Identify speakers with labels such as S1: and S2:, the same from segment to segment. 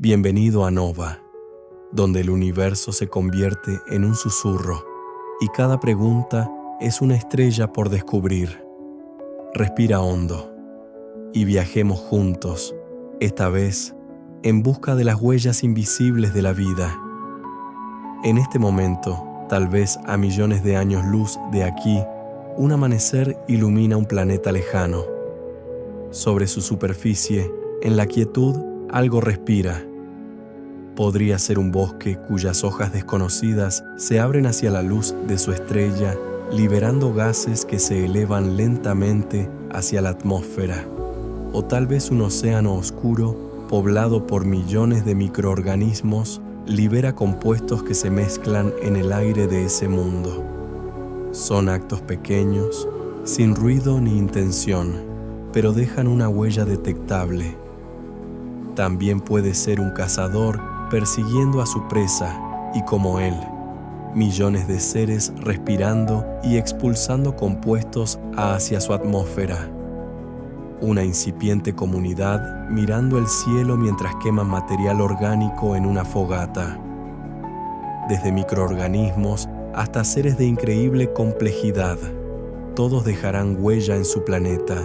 S1: Bienvenido a Nova, donde el universo se convierte en un susurro y cada pregunta es una estrella por descubrir. Respira hondo y viajemos juntos, esta vez en busca de las huellas invisibles de la vida. En este momento, tal vez a millones de años luz de aquí, un amanecer ilumina un planeta lejano. Sobre su superficie, en la quietud, algo respira. Podría ser un bosque cuyas hojas desconocidas se abren hacia la luz de su estrella, liberando gases que se elevan lentamente hacia la atmósfera. O tal vez un océano oscuro, poblado por millones de microorganismos, libera compuestos que se mezclan en el aire de ese mundo. Son actos pequeños, sin ruido ni intención, pero dejan una huella detectable. También puede ser un cazador persiguiendo a su presa, y como él, millones de seres respirando y expulsando compuestos hacia su atmósfera. Una incipiente comunidad mirando el cielo mientras queman material orgánico en una fogata. Desde microorganismos hasta seres de increíble complejidad, todos dejarán huella en su planeta,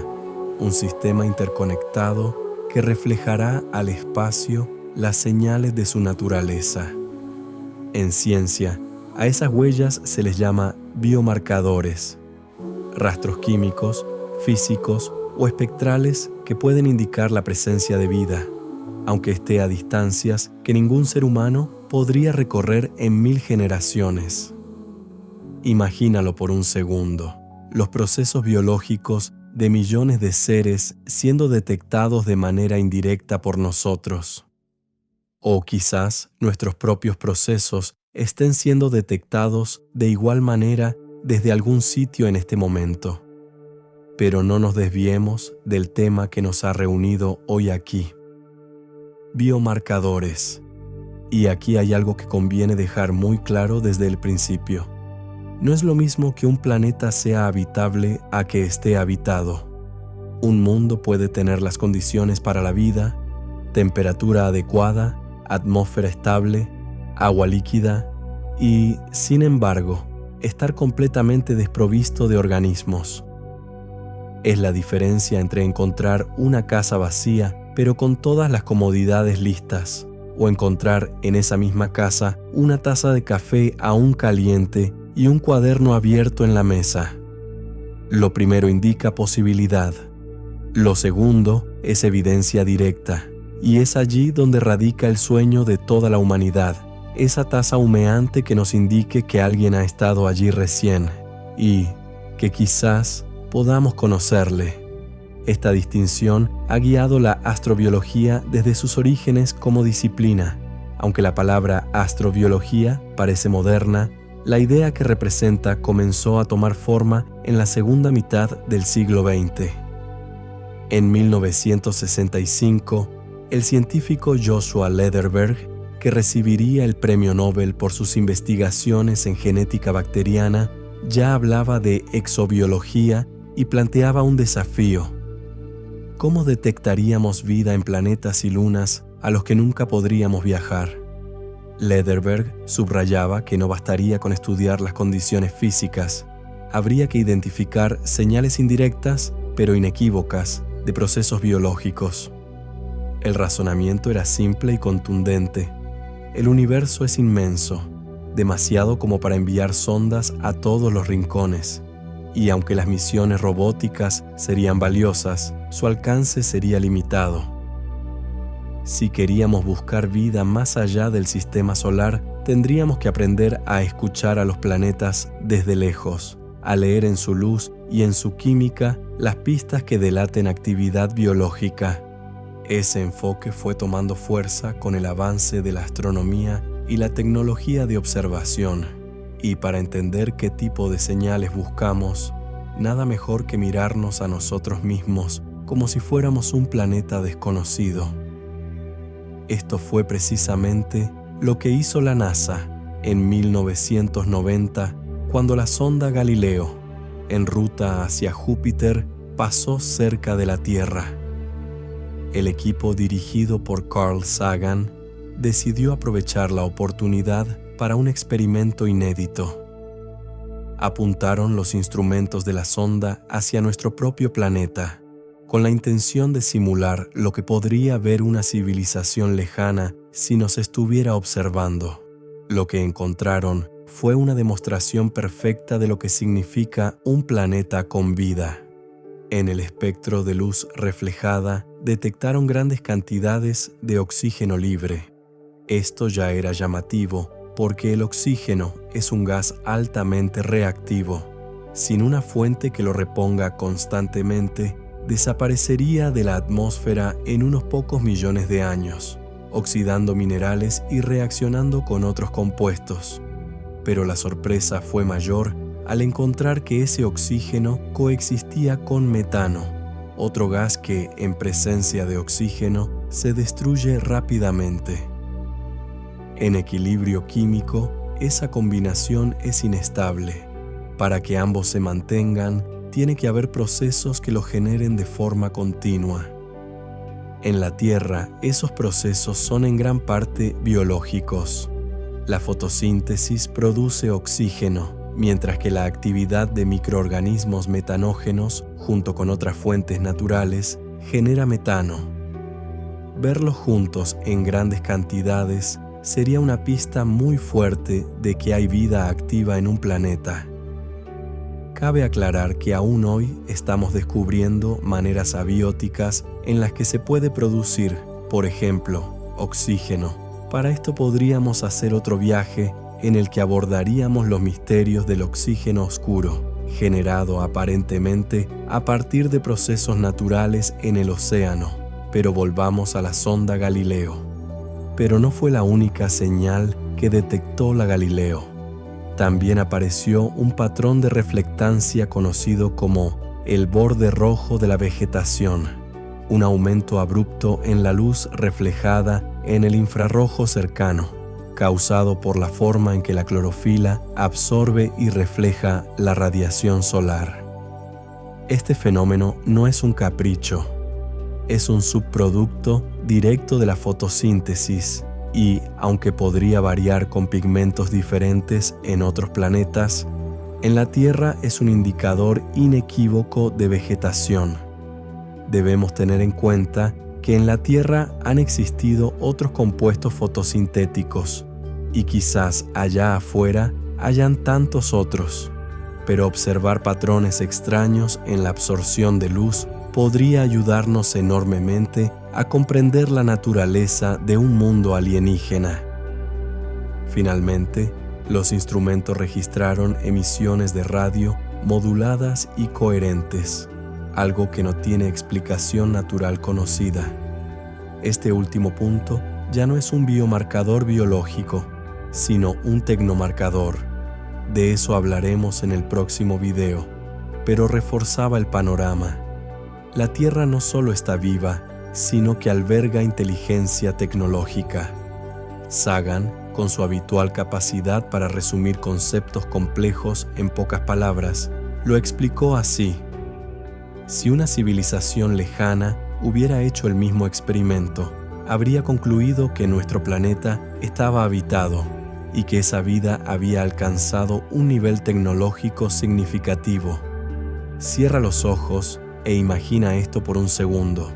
S1: un sistema interconectado que reflejará al espacio las señales de su naturaleza. En ciencia, a esas huellas se les llama biomarcadores, rastros químicos, físicos o espectrales que pueden indicar la presencia de vida, aunque esté a distancias que ningún ser humano podría recorrer en 1000 generaciones. Imagínalo por un segundo, los procesos biológicos de millones de seres siendo detectados de manera indirecta por nosotros. O quizás nuestros propios procesos estén siendo detectados de igual manera desde algún sitio en este momento. Pero no nos desviemos del tema que nos ha reunido hoy aquí. Biomarcadores. Y aquí hay algo que conviene dejar muy claro desde el principio. No es lo mismo que un planeta sea habitable a que esté habitado. Un mundo puede tener las condiciones para la vida, temperatura adecuada, atmósfera estable, agua líquida y, sin embargo, estar completamente desprovisto de organismos. Es la diferencia entre encontrar una casa vacía pero con todas las comodidades listas, o encontrar en esa misma casa una taza de café aún caliente y un cuaderno abierto en la mesa. Lo primero indica posibilidad. Lo segundo es evidencia directa. Y es allí donde radica el sueño de toda la humanidad, esa taza humeante que nos indique que alguien ha estado allí recién y que quizás podamos conocerle. Esta distinción ha guiado la astrobiología desde sus orígenes como disciplina. Aunque la palabra astrobiología parece moderna, la idea que representa comenzó a tomar forma en la segunda mitad del siglo XX. En 1965, el científico Joshua Lederberg, que recibiría el premio Nobel por sus investigaciones en genética bacteriana, ya hablaba de exobiología y planteaba un desafío. ¿Cómo detectaríamos vida en planetas y lunas a los que nunca podríamos viajar? Lederberg subrayaba que no bastaría con estudiar las condiciones físicas. Habría que identificar señales indirectas, pero inequívocas, de procesos biológicos. El razonamiento era simple y contundente. El universo es inmenso, demasiado como para enviar sondas a todos los rincones. Y aunque las misiones robóticas serían valiosas, su alcance sería limitado. Si queríamos buscar vida más allá del sistema solar, tendríamos que aprender a escuchar a los planetas desde lejos, a leer en su luz y en su química las pistas que delaten actividad biológica. Ese enfoque fue tomando fuerza con el avance de la astronomía y la tecnología de observación. Y para entender qué tipo de señales buscamos, nada mejor que mirarnos a nosotros mismos como si fuéramos un planeta desconocido. Esto fue precisamente lo que hizo la NASA en 1990, cuando la sonda Galileo, en ruta hacia Júpiter, pasó cerca de la Tierra. El equipo dirigido por Carl Sagan decidió aprovechar la oportunidad para un experimento inédito. Apuntaron los instrumentos de la sonda hacia nuestro propio planeta, con la intención de simular lo que podría ver una civilización lejana si nos estuviera observando. Lo que encontraron fue una demostración perfecta de lo que significa un planeta con vida. En el espectro de luz reflejada detectaron grandes cantidades de oxígeno libre. Esto ya era llamativo porque el oxígeno es un gas altamente reactivo. Sin una fuente que lo reponga constantemente, desaparecería de la atmósfera en unos pocos millones de años, oxidando minerales y reaccionando con otros compuestos. Pero la sorpresa fue mayor al encontrar que ese oxígeno coexistía con metano, otro gas que, en presencia de oxígeno, se destruye rápidamente. En equilibrio químico, esa combinación es inestable. Para que ambos se mantengan, tiene que haber procesos que lo generen de forma continua. En la Tierra, esos procesos son en gran parte biológicos. La fotosíntesis produce oxígeno, mientras que la actividad de microorganismos metanógenos, junto con otras fuentes naturales, genera metano. Verlos juntos en grandes cantidades sería una pista muy fuerte de que hay vida activa en un planeta. Cabe aclarar que aún hoy estamos descubriendo maneras abióticas en las que se puede producir, por ejemplo, oxígeno. Para esto podríamos hacer otro viaje en el que abordaríamos los misterios del oxígeno oscuro, generado aparentemente a partir de procesos naturales en el océano. Pero volvamos a la sonda Galileo. Pero no fue la única señal que detectó la Galileo. También apareció un patrón de reflectancia conocido como el borde rojo de la vegetación, un aumento abrupto en la luz reflejada en el infrarrojo cercano, causado por la forma en que la clorofila absorbe y refleja la radiación solar. Este fenómeno no es un capricho, es un subproducto directo de la fotosíntesis y, aunque podría variar con pigmentos diferentes en otros planetas, en la Tierra es un indicador inequívoco de vegetación. Debemos tener en cuenta que en la Tierra han existido otros compuestos fotosintéticos y quizás allá afuera hayan tantos otros, pero observar patrones extraños en la absorción de luz podría ayudarnos enormemente a comprender la naturaleza de un mundo alienígena. Finalmente, los instrumentos registraron emisiones de radio moduladas y coherentes, algo que no tiene explicación natural conocida. Este último punto ya no es un biomarcador biológico, sino un tecnomarcador. De eso hablaremos en el próximo video, pero reforzaba el panorama. La Tierra no solo está viva, sino que alberga inteligencia tecnológica. Sagan, con su habitual capacidad para resumir conceptos complejos en pocas palabras, lo explicó así: si una civilización lejana hubiera hecho el mismo experimento, habría concluido que nuestro planeta estaba habitado y que esa vida había alcanzado un nivel tecnológico significativo. Cierra los ojos e imagina esto por un segundo.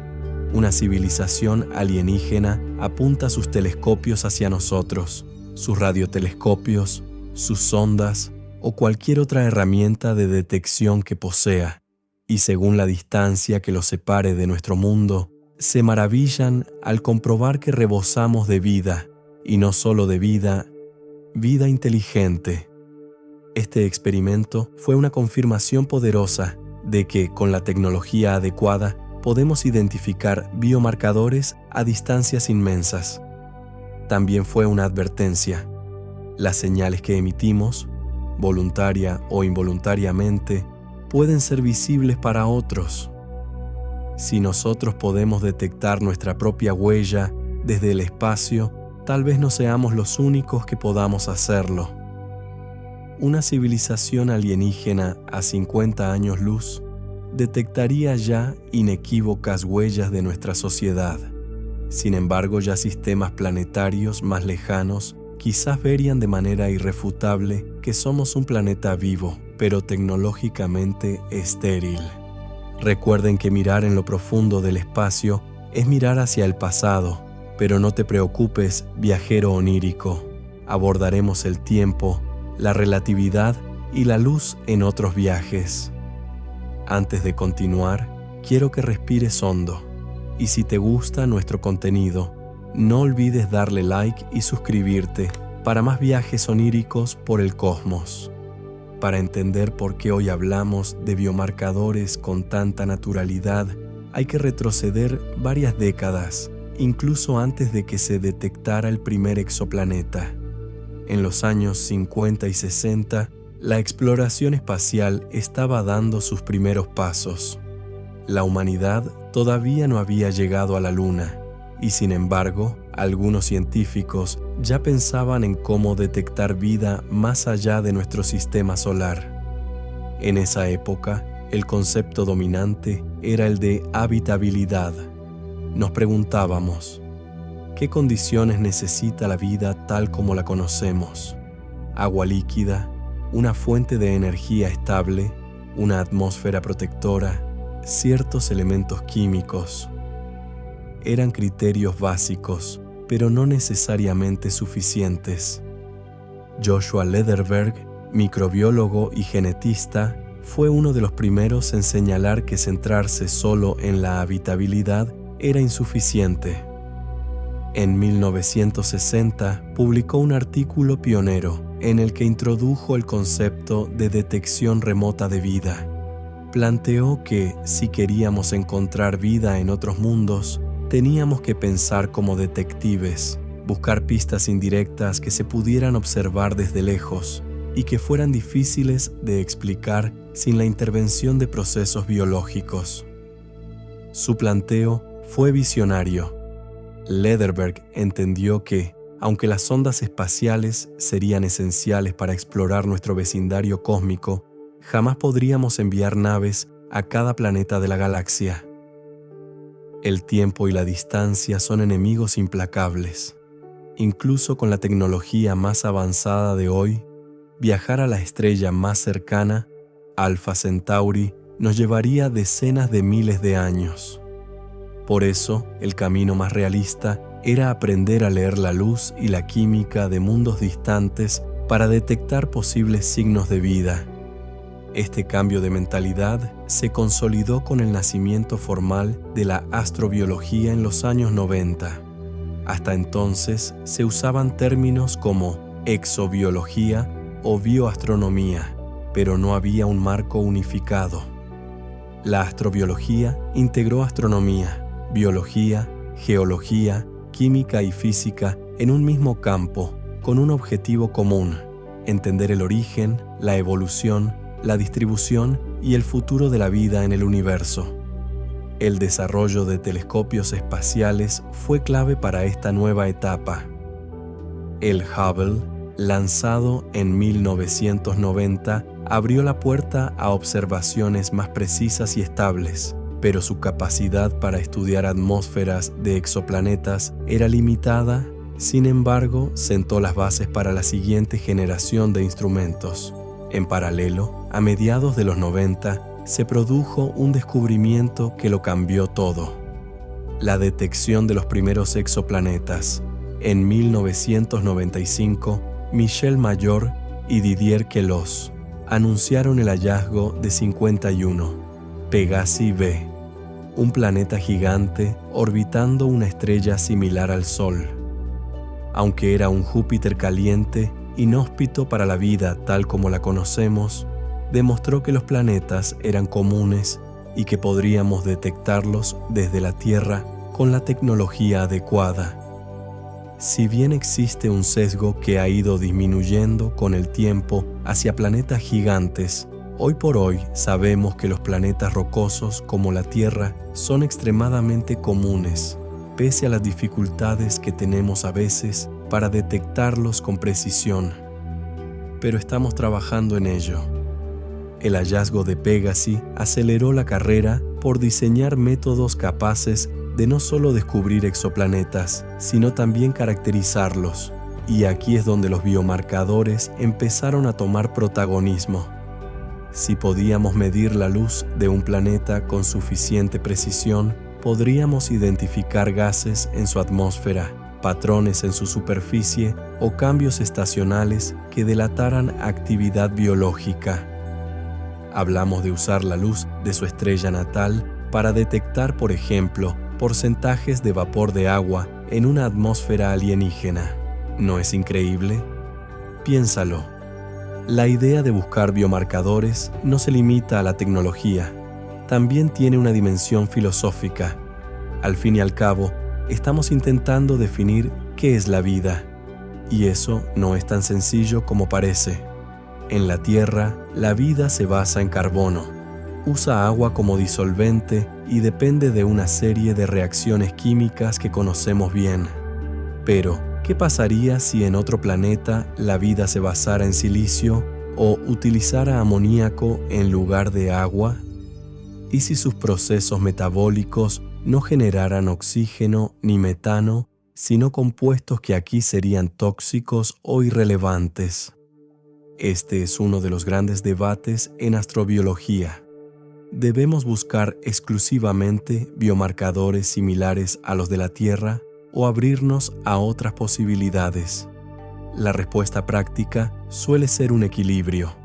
S1: Una civilización alienígena apunta sus telescopios hacia nosotros, sus radiotelescopios, sus sondas o cualquier otra herramienta de detección que posea, y según la distancia que los separe de nuestro mundo, se maravillan al comprobar que rebosamos de vida, y no solo de vida, vida inteligente. Este experimento fue una confirmación poderosa de que, con la tecnología adecuada, podemos identificar biomarcadores a distancias inmensas. También fue una advertencia. Las señales que emitimos, voluntaria o involuntariamente, pueden ser visibles para otros. Si nosotros podemos detectar nuestra propia huella desde el espacio, tal vez no seamos los únicos que podamos hacerlo. Una civilización alienígena a 50 años luz detectaría ya inequívocas huellas de nuestra sociedad, Sin embargo, ya sistemas planetarios más lejanos quizás verían de manera irrefutable que somos un planeta vivo, pero tecnológicamente estéril. Recuerden que mirar en lo profundo del espacio es mirar hacia el pasado, pero no te preocupes, viajero onírico. Abordaremos el tiempo, la relatividad y la luz en otros viajes. Antes de continuar, quiero que respires hondo. Y si te gusta nuestro contenido, no olvides darle like y suscribirte para más viajes oníricos por el cosmos. Para entender por qué hoy hablamos de biomarcadores con tanta naturalidad, hay que retroceder varias décadas, incluso antes de que se detectara el primer exoplaneta. En los años 50 y 60, la exploración espacial estaba dando sus primeros pasos. La humanidad todavía no había llegado a la Luna, y sin embargo, algunos científicos ya pensaban en cómo detectar vida más allá de nuestro sistema solar. En esa época, el concepto dominante era el de habitabilidad. Nos preguntábamos, ¿qué condiciones necesita la vida tal como la conocemos? Agua líquida, una fuente de energía estable, una atmósfera protectora, ciertos elementos químicos. Eran criterios básicos, pero no necesariamente suficientes. Joshua Lederberg, microbiólogo y genetista, fue uno de los primeros en señalar que centrarse solo en la habitabilidad era insuficiente. En 1960 publicó un artículo pionero en el que introdujo el concepto de detección remota de vida. Planteó que, si queríamos encontrar vida en otros mundos, teníamos que pensar como detectives, buscar pistas indirectas que se pudieran observar desde lejos y que fueran difíciles de explicar sin la intervención de procesos biológicos. Su planteo fue visionario. Lederberg entendió que, aunque las sondas espaciales serían esenciales para explorar nuestro vecindario cósmico, jamás podríamos enviar naves a cada planeta de la galaxia. El tiempo y la distancia son enemigos implacables. Incluso con la tecnología más avanzada de hoy, viajar a la estrella más cercana, Alpha Centauri, nos llevaría decenas de miles de años. Por eso, el camino más realista era aprender a leer la luz y la química de mundos distantes para detectar posibles signos de vida. Este cambio de mentalidad se consolidó con el nacimiento formal de la astrobiología en los años 90. Hasta entonces se usaban términos como exobiología o bioastronomía, pero no había un marco unificado. La astrobiología integró astronomía, biología, geología, química y física en un mismo campo, con un objetivo común: entender el origen, la evolución, la distribución y el futuro de la vida en el universo. El desarrollo de telescopios espaciales fue clave para esta nueva etapa. El Hubble, lanzado en 1990, abrió la puerta a observaciones más precisas y estables, pero su capacidad para estudiar atmósferas de exoplanetas era limitada. Sin embargo, sentó las bases para la siguiente generación de instrumentos. En paralelo, a mediados de los 90, se produjo un descubrimiento que lo cambió todo: la detección de los primeros exoplanetas. En 1995, Michel Mayor y Didier Queloz anunciaron el hallazgo de 51, Pegasi b, un planeta gigante orbitando una estrella similar al Sol. Aunque era un Júpiter caliente, inhóspito para la vida tal como la conocemos, demostró que los planetas eran comunes y que podríamos detectarlos desde la Tierra con la tecnología adecuada. Si bien existe un sesgo que ha ido disminuyendo con el tiempo hacia planetas gigantes, hoy por hoy sabemos que los planetas rocosos como la Tierra son extremadamente comunes, pese a las dificultades que tenemos a veces para detectarlos con precisión. Pero estamos trabajando en ello. El hallazgo de Pegasi aceleró la carrera por diseñar métodos capaces de no solo descubrir exoplanetas, sino también caracterizarlos. Y aquí es donde los biomarcadores empezaron a tomar protagonismo. Si podíamos medir la luz de un planeta con suficiente precisión, podríamos identificar gases en su atmósfera, patrones en su superficie o cambios estacionales que delataran actividad biológica. Hablamos de usar la luz de su estrella natal para detectar, por ejemplo, porcentajes de vapor de agua en una atmósfera alienígena. ¿No es increíble? Piénsalo. La idea de buscar biomarcadores no se limita a la tecnología. También tiene una dimensión filosófica. Al fin y al cabo, estamos intentando definir qué es la vida. Y eso no es tan sencillo como parece. En la Tierra, la vida se basa en carbono. Usa agua como disolvente y depende de una serie de reacciones químicas que conocemos bien. Pero, ¿qué pasaría si en otro planeta la vida se basara en silicio o utilizara amoníaco en lugar de agua? ¿Y si sus procesos metabólicos no generaran oxígeno ni metano, sino compuestos que aquí serían tóxicos o irrelevantes? Este es uno de los grandes debates en astrobiología. ¿Debemos buscar exclusivamente biomarcadores similares a los de la Tierra o abrirnos a otras posibilidades? La respuesta práctica suele ser un equilibrio.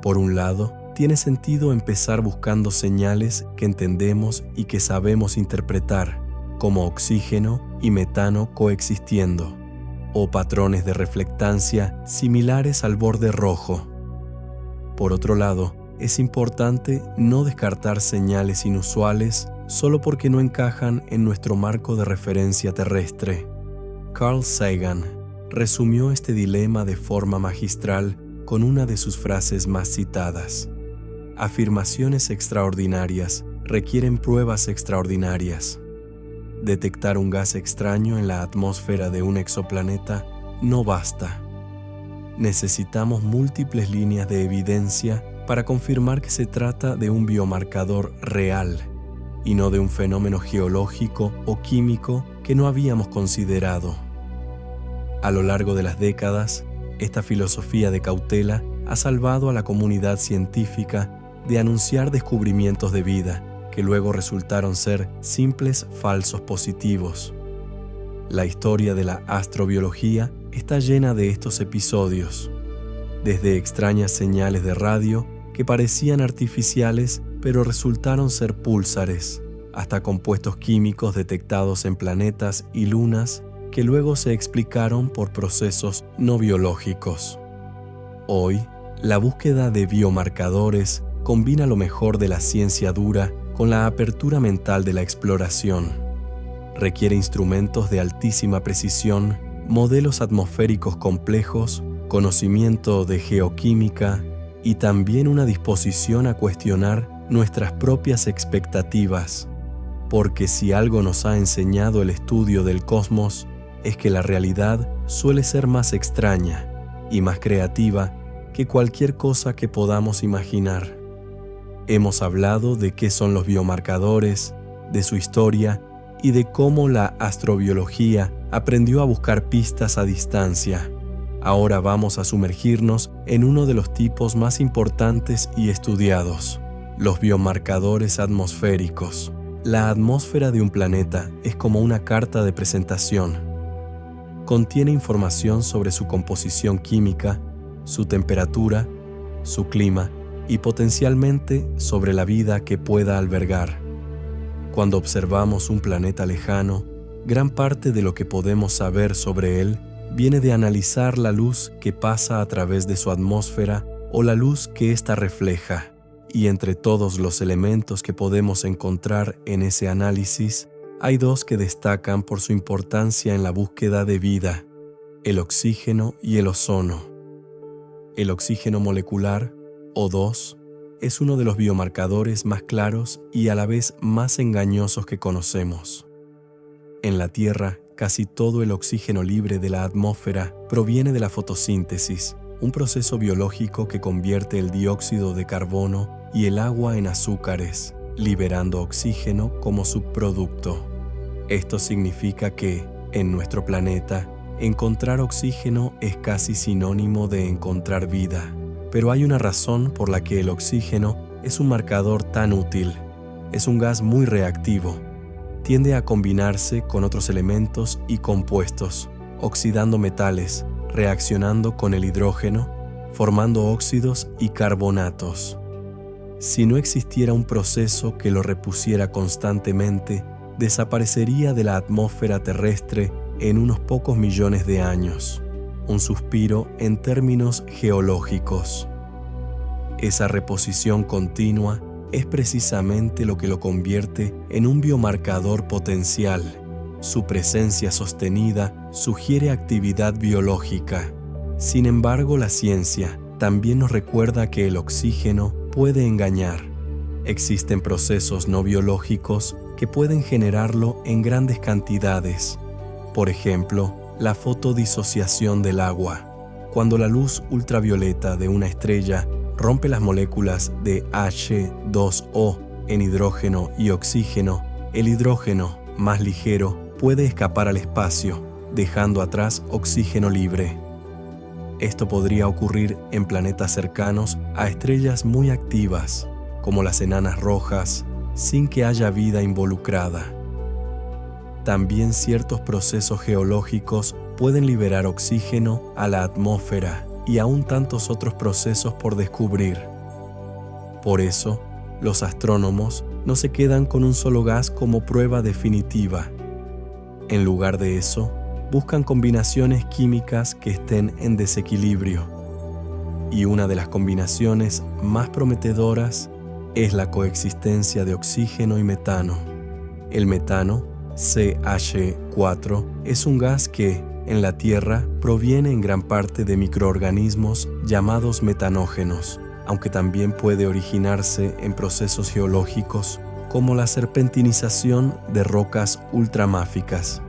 S1: Por un lado, tiene sentido empezar buscando señales que entendemos y que sabemos interpretar, como oxígeno y metano coexistiendo, o patrones de reflectancia similares al borde rojo. Por otro lado, es importante no descartar señales inusuales solo porque no encajan en nuestro marco de referencia terrestre. Carl Sagan resumió este dilema de forma magistral con una de sus frases más citadas: afirmaciones extraordinarias requieren pruebas extraordinarias. Detectar un gas extraño en la atmósfera de un exoplaneta no basta. Necesitamos múltiples líneas de evidencia para confirmar que se trata de un biomarcador real y no de un fenómeno geológico o químico que no habíamos considerado. A lo largo de las décadas, esta filosofía de cautela ha salvado a la comunidad científica de anunciar descubrimientos de vida que luego resultaron ser simples falsos positivos. La historia de la astrobiología está llena de estos episodios, desde extrañas señales de radio que parecían artificiales pero resultaron ser púlsares, hasta compuestos químicos detectados en planetas y lunas que luego se explicaron por procesos no biológicos. Hoy, la búsqueda de biomarcadores combina lo mejor de la ciencia dura con la apertura mental de la exploración. Requiere instrumentos de altísima precisión, modelos atmosféricos complejos, conocimiento de geoquímica y también una disposición a cuestionar nuestras propias expectativas. Porque si algo nos ha enseñado el estudio del cosmos, es que la realidad suele ser más extraña y más creativa que cualquier cosa que podamos imaginar. Hemos hablado de qué son los biomarcadores, de su historia y de cómo la astrobiología aprendió a buscar pistas a distancia. Ahora vamos a sumergirnos en uno de los tipos más importantes y estudiados, los biomarcadores atmosféricos. La atmósfera de un planeta es como una carta de presentación. Contiene información sobre su composición química, su temperatura, su clima y potencialmente sobre la vida que pueda albergar. Cuando observamos un planeta lejano, gran parte de lo que podemos saber sobre él viene de analizar la luz que pasa a través de su atmósfera o la luz que ésta refleja. Y entre todos los elementos que podemos encontrar en ese análisis, hay dos que destacan por su importancia en la búsqueda de vida: el oxígeno y el ozono. El oxígeno molecular, O2, es uno de los biomarcadores más claros y a la vez más engañosos que conocemos. En la Tierra, casi todo el oxígeno libre de la atmósfera proviene de la fotosíntesis, un proceso biológico que convierte el dióxido de carbono y el agua en azúcares, liberando oxígeno como subproducto. Esto significa que, en nuestro planeta, encontrar oxígeno es casi sinónimo de encontrar vida. Pero hay una razón por la que el oxígeno es un marcador tan útil. Es un gas muy reactivo. Tiende a combinarse con otros elementos y compuestos, oxidando metales, reaccionando con el hidrógeno, formando óxidos y carbonatos. Si no existiera un proceso que lo repusiera constantemente, desaparecería de la atmósfera terrestre en unos pocos millones de años. Un suspiro en términos geológicos. Esa reposición continua es precisamente lo que lo convierte en un biomarcador potencial. Su presencia sostenida sugiere actividad biológica. Sin embargo, la ciencia también nos recuerda que el oxígeno puede engañar. Existen procesos no biológicos que pueden generarlo en grandes cantidades. Por ejemplo, la fotodisociación del agua. Cuando la luz ultravioleta de una estrella rompe las moléculas de H2O en hidrógeno y oxígeno, el hidrógeno, más ligero, puede escapar al espacio, dejando atrás oxígeno libre. Esto podría ocurrir en planetas cercanos a estrellas muy activas, como las enanas rojas, sin que haya vida involucrada. También ciertos procesos geológicos pueden liberar oxígeno a la atmósfera y aún tantos otros procesos por descubrir. Por eso, los astrónomos no se quedan con un solo gas como prueba definitiva. En lugar de eso, buscan combinaciones químicas que estén en desequilibrio. Y una de las combinaciones más prometedoras es la coexistencia de oxígeno y metano. El metano, CH4, es un gas que, en la Tierra, proviene en gran parte de microorganismos llamados metanógenos, aunque también puede originarse en procesos geológicos como la serpentinización de rocas ultramáficas.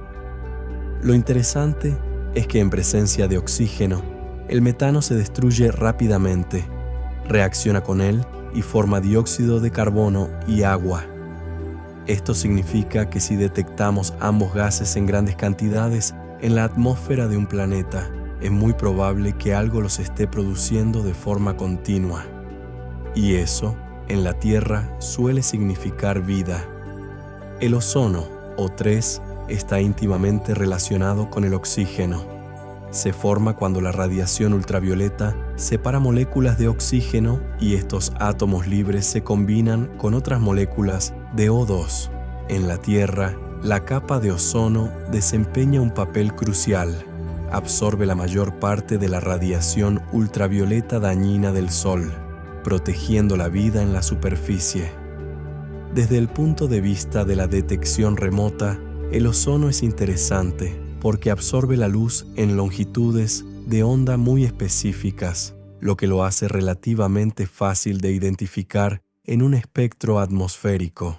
S1: Lo interesante es que en presencia de oxígeno, el metano se destruye rápidamente, reacciona con él y forma dióxido de carbono y agua. Esto significa que si detectamos ambos gases en grandes cantidades en la atmósfera de un planeta, es muy probable que algo los esté produciendo de forma continua. Y eso, en la Tierra, suele significar vida. El ozono, O3, está íntimamente relacionado con el oxígeno. Se forma cuando la radiación ultravioleta separa moléculas de oxígeno y estos átomos libres se combinan con otras moléculas de O2. En la Tierra, la capa de ozono desempeña un papel crucial. Absorbe la mayor parte de la radiación ultravioleta dañina del Sol, protegiendo la vida en la superficie. Desde el punto de vista de la detección remota, el ozono es interesante porque absorbe la luz en longitudes de onda muy específicas, lo que lo hace relativamente fácil de identificar en un espectro atmosférico.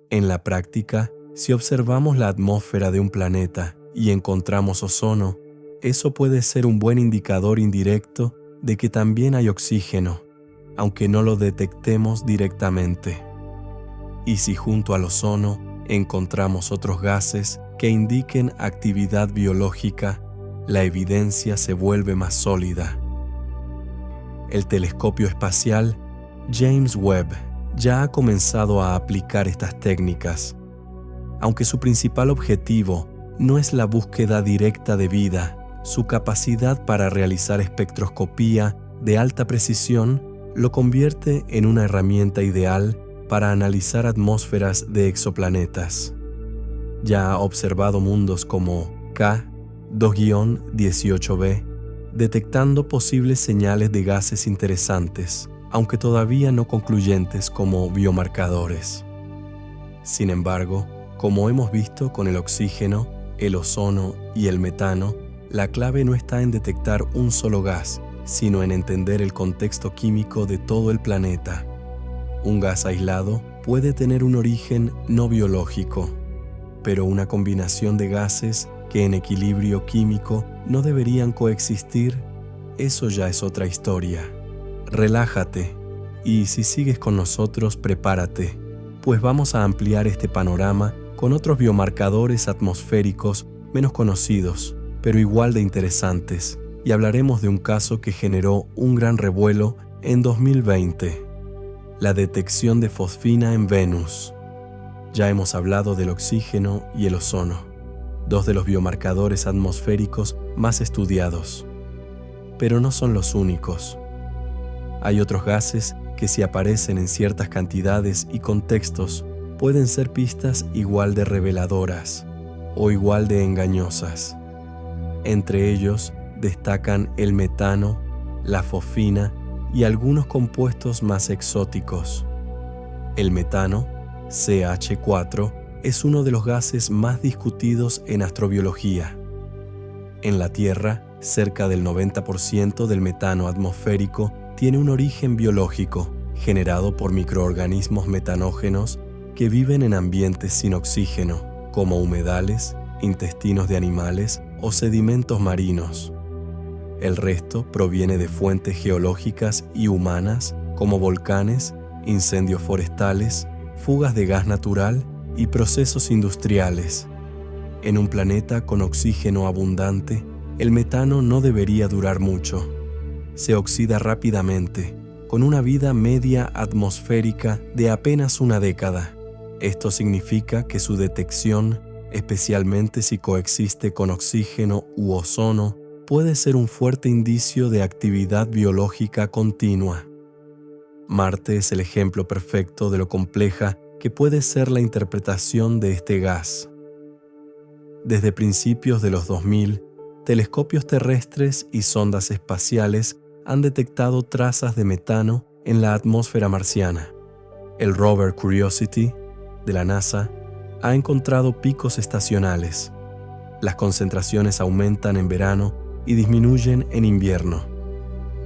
S1: En la práctica, si observamos la atmósfera de un planeta y encontramos ozono, eso puede ser un buen indicador indirecto de que también hay oxígeno, aunque no lo detectemos directamente. Y si junto al ozono encontramos otros gases que indiquen actividad biológica, la evidencia se vuelve más sólida. El telescopio espacial James Webb ya ha comenzado a aplicar estas técnicas. Aunque su principal objetivo no es la búsqueda directa de vida, su capacidad para realizar espectroscopía de alta precisión lo convierte en una herramienta ideal para analizar atmósferas de exoplanetas. Ya ha observado mundos como K2-18b, detectando posibles señales de gases interesantes, aunque todavía no concluyentes como biomarcadores. Sin embargo, como hemos visto con el oxígeno, el ozono y el metano, la clave no está en detectar un solo gas, sino en entender el contexto químico de todo el planeta. Un gas aislado puede tener un origen no biológico, pero una combinación de gases que en equilibrio químico no deberían coexistir, eso ya es otra historia. Relájate y si sigues con nosotros, prepárate, pues vamos a ampliar este panorama con otros biomarcadores atmosféricos menos conocidos, pero igual de interesantes, y hablaremos de un caso que generó un gran revuelo en 2020, la detección de fosfina en Venus. Ya hemos hablado del oxígeno y el ozono, dos de los biomarcadores atmosféricos más estudiados. Pero no son los únicos. Hay otros gases que, si aparecen en ciertas cantidades y contextos, pueden ser pistas igual de reveladoras o igual de engañosas. Entre ellos destacan el metano, la fosfina y algunos compuestos más exóticos. El metano, CH4, es uno de los gases más discutidos en astrobiología. En la Tierra, cerca del 90% del metano atmosférico tiene un origen biológico, generado por microorganismos metanógenos que viven en ambientes sin oxígeno, como humedales, intestinos de animales o sedimentos marinos. El resto proviene de fuentes geológicas y humanas, como volcanes, incendios forestales, fugas de gas natural y procesos industriales. En un planeta con oxígeno abundante, el metano no debería durar mucho. Se oxida rápidamente, con una vida media atmosférica de apenas una década. Esto significa que su detección, especialmente si coexiste con oxígeno u ozono, puede ser un fuerte indicio de actividad biológica continua. Marte es el ejemplo perfecto de lo compleja que puede ser la interpretación de este gas. Desde principios de los 2000, telescopios terrestres y sondas espaciales han detectado trazas de metano en la atmósfera marciana. El rover Curiosity, de la NASA, ha encontrado picos estacionales. Las concentraciones aumentan en verano y disminuyen en invierno.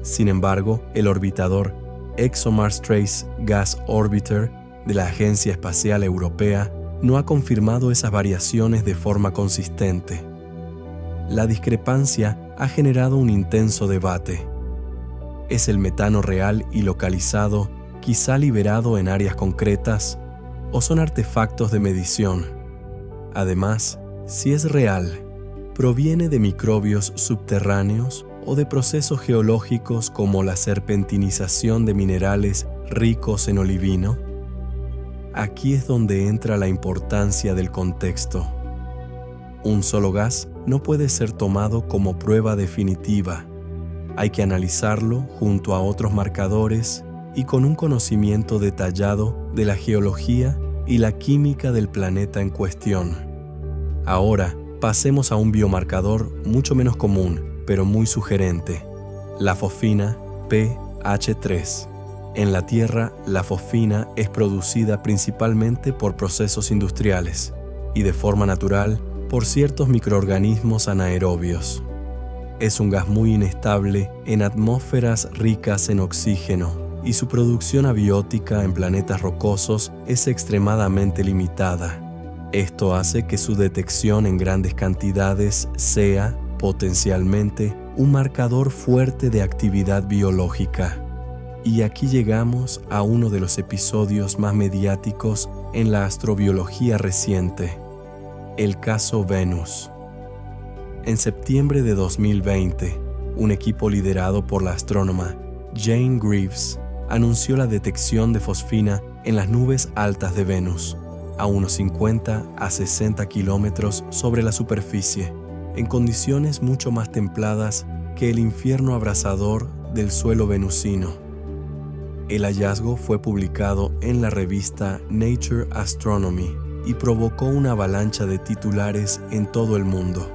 S1: Sin embargo, el orbitador ExoMars Trace Gas Orbiter de la Agencia Espacial Europea no ha confirmado esas variaciones de forma consistente. La discrepancia ha generado un intenso debate. ¿Es el metano real y localizado, quizá liberado en áreas concretas, o son artefactos de medición? Además, si es real, ¿proviene de microbios subterráneos o de procesos geológicos como la serpentinización de minerales ricos en olivino? Aquí es donde entra la importancia del contexto. Un solo gas no puede ser tomado como prueba definitiva. Hay que analizarlo junto a otros marcadores y con un conocimiento detallado de la geología y la química del planeta en cuestión. Ahora, pasemos a un biomarcador mucho menos común, pero muy sugerente: la fosfina PH3. En la Tierra, la fosfina es producida principalmente por procesos industriales y de forma natural por ciertos microorganismos anaerobios. Es un gas muy inestable en atmósferas ricas en oxígeno y su producción abiótica en planetas rocosos es extremadamente limitada. Esto hace que su detección en grandes cantidades sea, potencialmente, un marcador fuerte de actividad biológica. Y aquí llegamos a uno de los episodios más mediáticos en la astrobiología reciente: el caso Venus. En septiembre de 2020, un equipo liderado por la astrónoma Jane Greaves anunció la detección de fosfina en las nubes altas de Venus, a unos 50 a 60 kilómetros sobre la superficie, en condiciones mucho más templadas que el infierno abrasador del suelo venusino. El hallazgo fue publicado en la revista Nature Astronomy y provocó una avalancha de titulares en todo el mundo.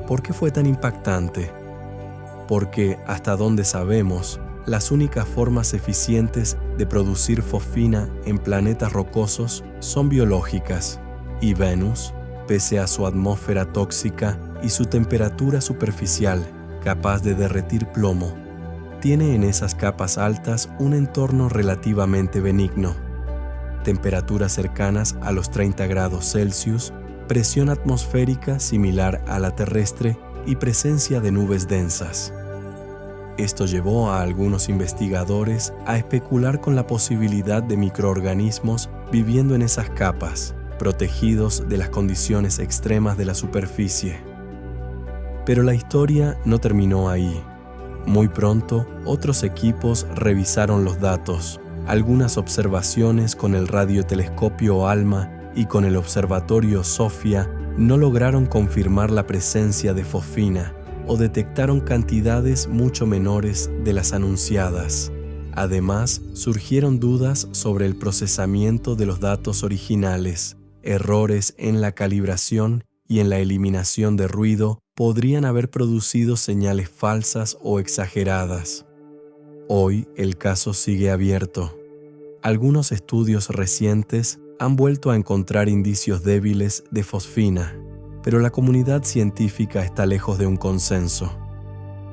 S1: ¿Por qué fue tan impactante? Porque, hasta donde sabemos, las únicas formas eficientes de producir fosfina en planetas rocosos son biológicas, y Venus, pese a su atmósfera tóxica y su temperatura superficial capaz de derretir plomo, tiene en esas capas altas un entorno relativamente benigno: temperaturas cercanas a los 30 grados Celsius, presión atmosférica similar a la terrestre y presencia de nubes densas. Esto llevó a algunos investigadores a especular con la posibilidad de microorganismos viviendo en esas capas, protegidos de las condiciones extremas de la superficie. Pero la historia no terminó ahí. Muy pronto, otros equipos revisaron los datos. Algunas observaciones con el radiotelescopio ALMA y con el observatorio SOFIA no lograron confirmar la presencia de fosfina o detectaron cantidades mucho menores de las anunciadas. Además, surgieron dudas sobre el procesamiento de los datos originales. Errores en la calibración y en la eliminación de ruido podrían haber producido señales falsas o exageradas. Hoy el caso sigue abierto. Algunos estudios recientes han vuelto a encontrar indicios débiles de fosfina, pero la comunidad científica está lejos de un consenso.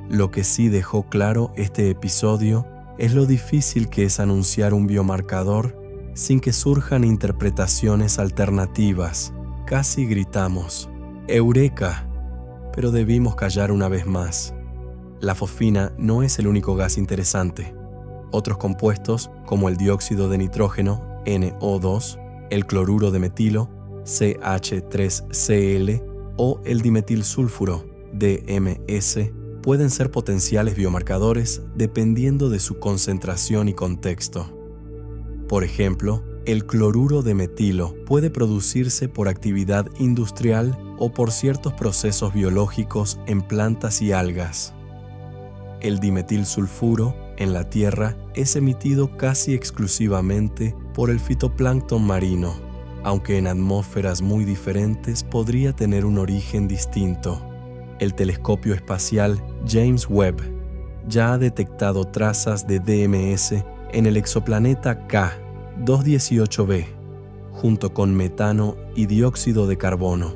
S1: Lo que sí dejó claro este episodio es lo difícil que es anunciar un biomarcador sin que surjan interpretaciones alternativas. Casi gritamos, ¡Eureka! Pero debimos callar una vez más. La fosfina no es el único gas interesante. Otros compuestos, como el dióxido de nitrógeno, NO2, el cloruro de metilo, CH3Cl, o el dimetilsulfuro, DMS, pueden ser potenciales biomarcadores dependiendo de su concentración y contexto. Por ejemplo, el cloruro de metilo puede producirse por actividad industrial o por ciertos procesos biológicos en plantas y algas. El dimetilsulfuro en la Tierra es emitido casi exclusivamente por el fitoplancton marino, aunque en atmósferas muy diferentes podría tener un origen distinto. El telescopio espacial James Webb ya ha detectado trazas de DMS en el exoplaneta K218b, junto con metano y dióxido de carbono.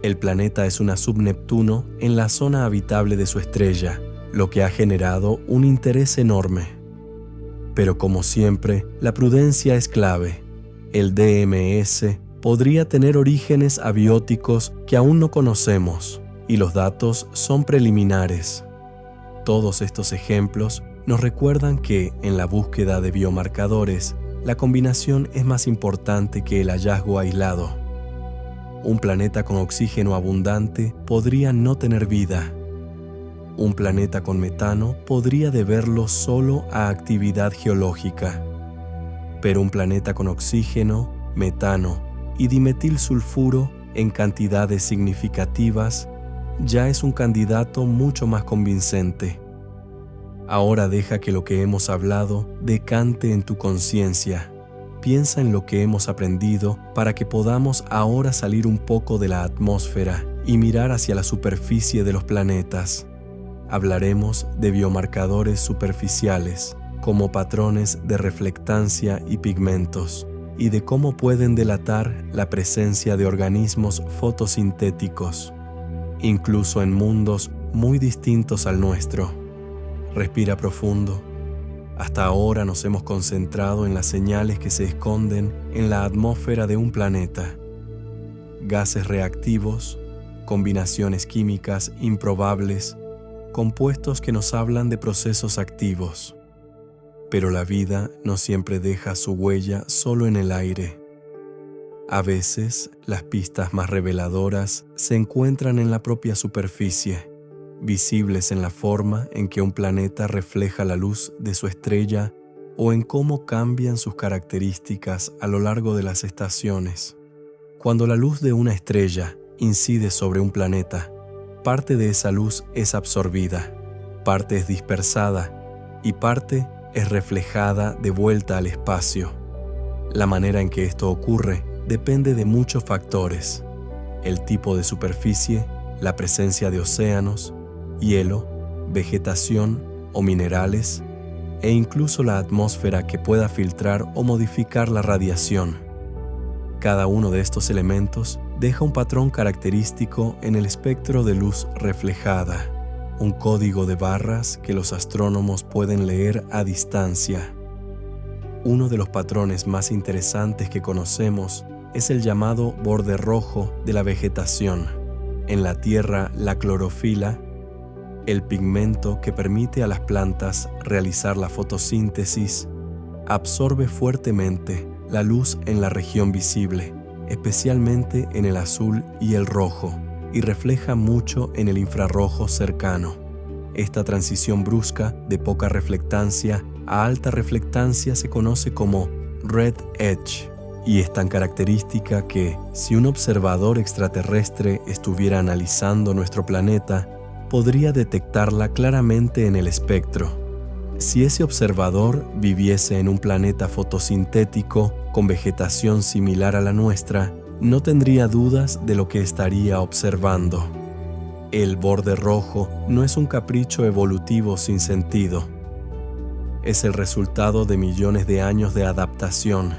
S1: El planeta es una subneptuno en la zona habitable de su estrella, lo que ha generado un interés enorme. Pero como siempre, la prudencia es clave. El DMS podría tener orígenes abióticos que aún no conocemos, y los datos son preliminares. Todos estos ejemplos nos recuerdan que, en la búsqueda de biomarcadores, la combinación es más importante que el hallazgo aislado. Un planeta con oxígeno abundante podría no tener vida. Un planeta con metano podría deberlo solo a actividad geológica. Pero un planeta con oxígeno, metano y dimetilsulfuro en cantidades significativas ya es un candidato mucho más convincente. Ahora deja que lo que hemos hablado decante en tu conciencia. Piensa en lo que hemos aprendido para que podamos ahora salir un poco de la atmósfera y mirar hacia la superficie de los planetas. Hablaremos de biomarcadores superficiales, como patrones de reflectancia y pigmentos, y de cómo pueden delatar la presencia de organismos fotosintéticos, incluso en mundos muy distintos al nuestro. Respira profundo. Hasta ahora nos hemos concentrado en las señales que se esconden en la atmósfera de un planeta. Gases reactivos, combinaciones químicas improbables, compuestos que nos hablan de procesos activos. Pero la vida no siempre deja su huella solo en el aire. A veces, las pistas más reveladoras se encuentran en la propia superficie, visibles en la forma en que un planeta refleja la luz de su estrella o en cómo cambian sus características a lo largo de las estaciones. Cuando la luz de una estrella incide sobre un planeta, parte de esa luz es absorbida, parte es dispersada y parte es reflejada de vuelta al espacio. La manera en que esto ocurre depende de muchos factores: el tipo de superficie, la presencia de océanos, hielo, vegetación o minerales, e incluso la atmósfera que pueda filtrar o modificar la radiación. Cada uno de estos elementos deja un patrón característico en el espectro de luz reflejada, un código de barras que los astrónomos pueden leer a distancia. Uno de los patrones más interesantes que conocemos es el llamado borde rojo de la vegetación. En la Tierra, la clorofila, el pigmento que permite a las plantas realizar la fotosíntesis, absorbe fuertemente la luz en la región visible, especialmente en el azul y el rojo, y refleja mucho en el infrarrojo cercano. Esta transición brusca de poca reflectancia a alta reflectancia se conoce como Red Edge, y es tan característica que, si un observador extraterrestre estuviera analizando nuestro planeta, podría detectarla claramente en el espectro. Si ese observador viviese en un planeta fotosintético con vegetación similar a la nuestra, no tendría dudas de lo que estaría observando. El borde rojo no es un capricho evolutivo sin sentido. Es el resultado de millones de años de adaptación.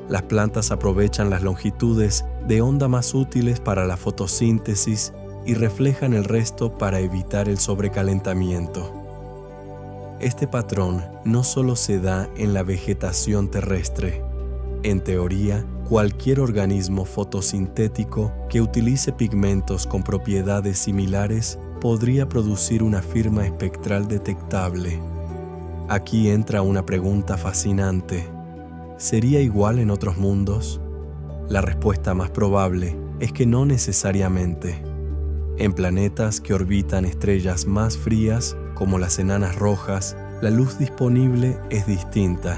S1: Las plantas aprovechan las longitudes de onda más útiles para la fotosíntesis y reflejan el resto para evitar el sobrecalentamiento. Este patrón no solo se da en la vegetación terrestre. En teoría, cualquier organismo fotosintético que utilice pigmentos con propiedades similares podría producir una firma espectral detectable. Aquí entra una pregunta fascinante. ¿Sería igual en otros mundos? La respuesta más probable es que no necesariamente. En planetas que orbitan estrellas más frías, como las enanas rojas, la luz disponible es distinta,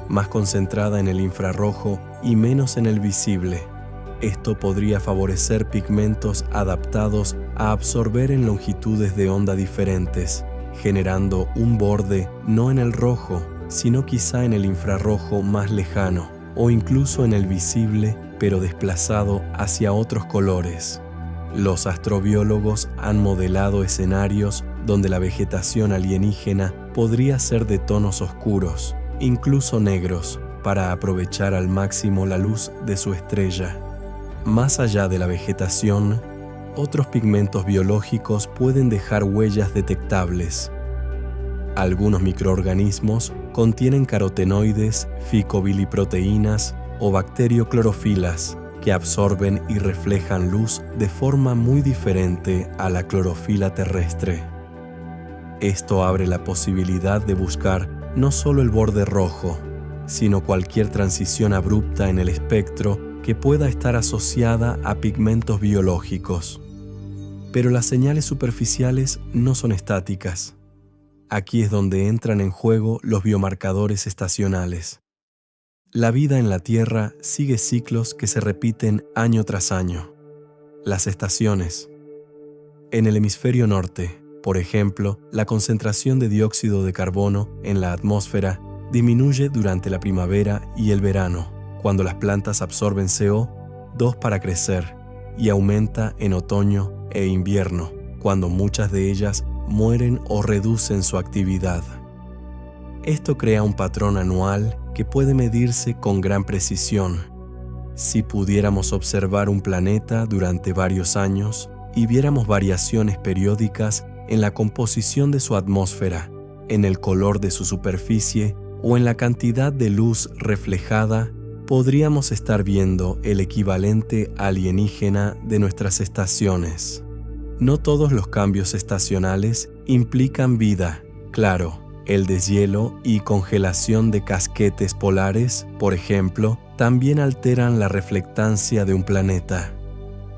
S1: más concentrada en el infrarrojo y menos en el visible. Esto podría favorecer pigmentos adaptados a absorber en longitudes de onda diferentes, generando un borde no en el rojo, sino quizá en el infrarrojo más lejano, o incluso en el visible, pero desplazado hacia otros colores. Los astrobiólogos han modelado escenarios donde la vegetación alienígena podría ser de tonos oscuros, incluso negros, para aprovechar al máximo la luz de su estrella. Más allá de la vegetación, otros pigmentos biológicos pueden dejar huellas detectables. Algunos microorganismos contienen carotenoides, ficobiliproteínas o bacterioclorofilas que absorben y reflejan luz de forma muy diferente a la clorofila terrestre. Esto abre la posibilidad de buscar no solo el borde rojo, sino cualquier transición abrupta en el espectro que pueda estar asociada a pigmentos biológicos. Pero las señales superficiales no son estáticas. Aquí es donde entran en juego los biomarcadores estacionales. La vida en la Tierra sigue ciclos que se repiten año tras año. Las estaciones. En el hemisferio norte, por ejemplo, la concentración de dióxido de carbono en la atmósfera disminuye durante la primavera y el verano, cuando las plantas absorben CO2 para crecer, y aumenta en otoño e invierno, cuando muchas de ellas mueren o reducen su actividad. Esto crea un patrón anual que puede medirse con gran precisión. Si pudiéramos observar un planeta durante varios años y viéramos variaciones periódicas en la composición de su atmósfera, en el color de su superficie o en la cantidad de luz reflejada, podríamos estar viendo el equivalente alienígena de nuestras estaciones. No todos los cambios estacionales implican vida, claro. El deshielo y congelación de casquetes polares, por ejemplo, también alteran la reflectancia de un planeta.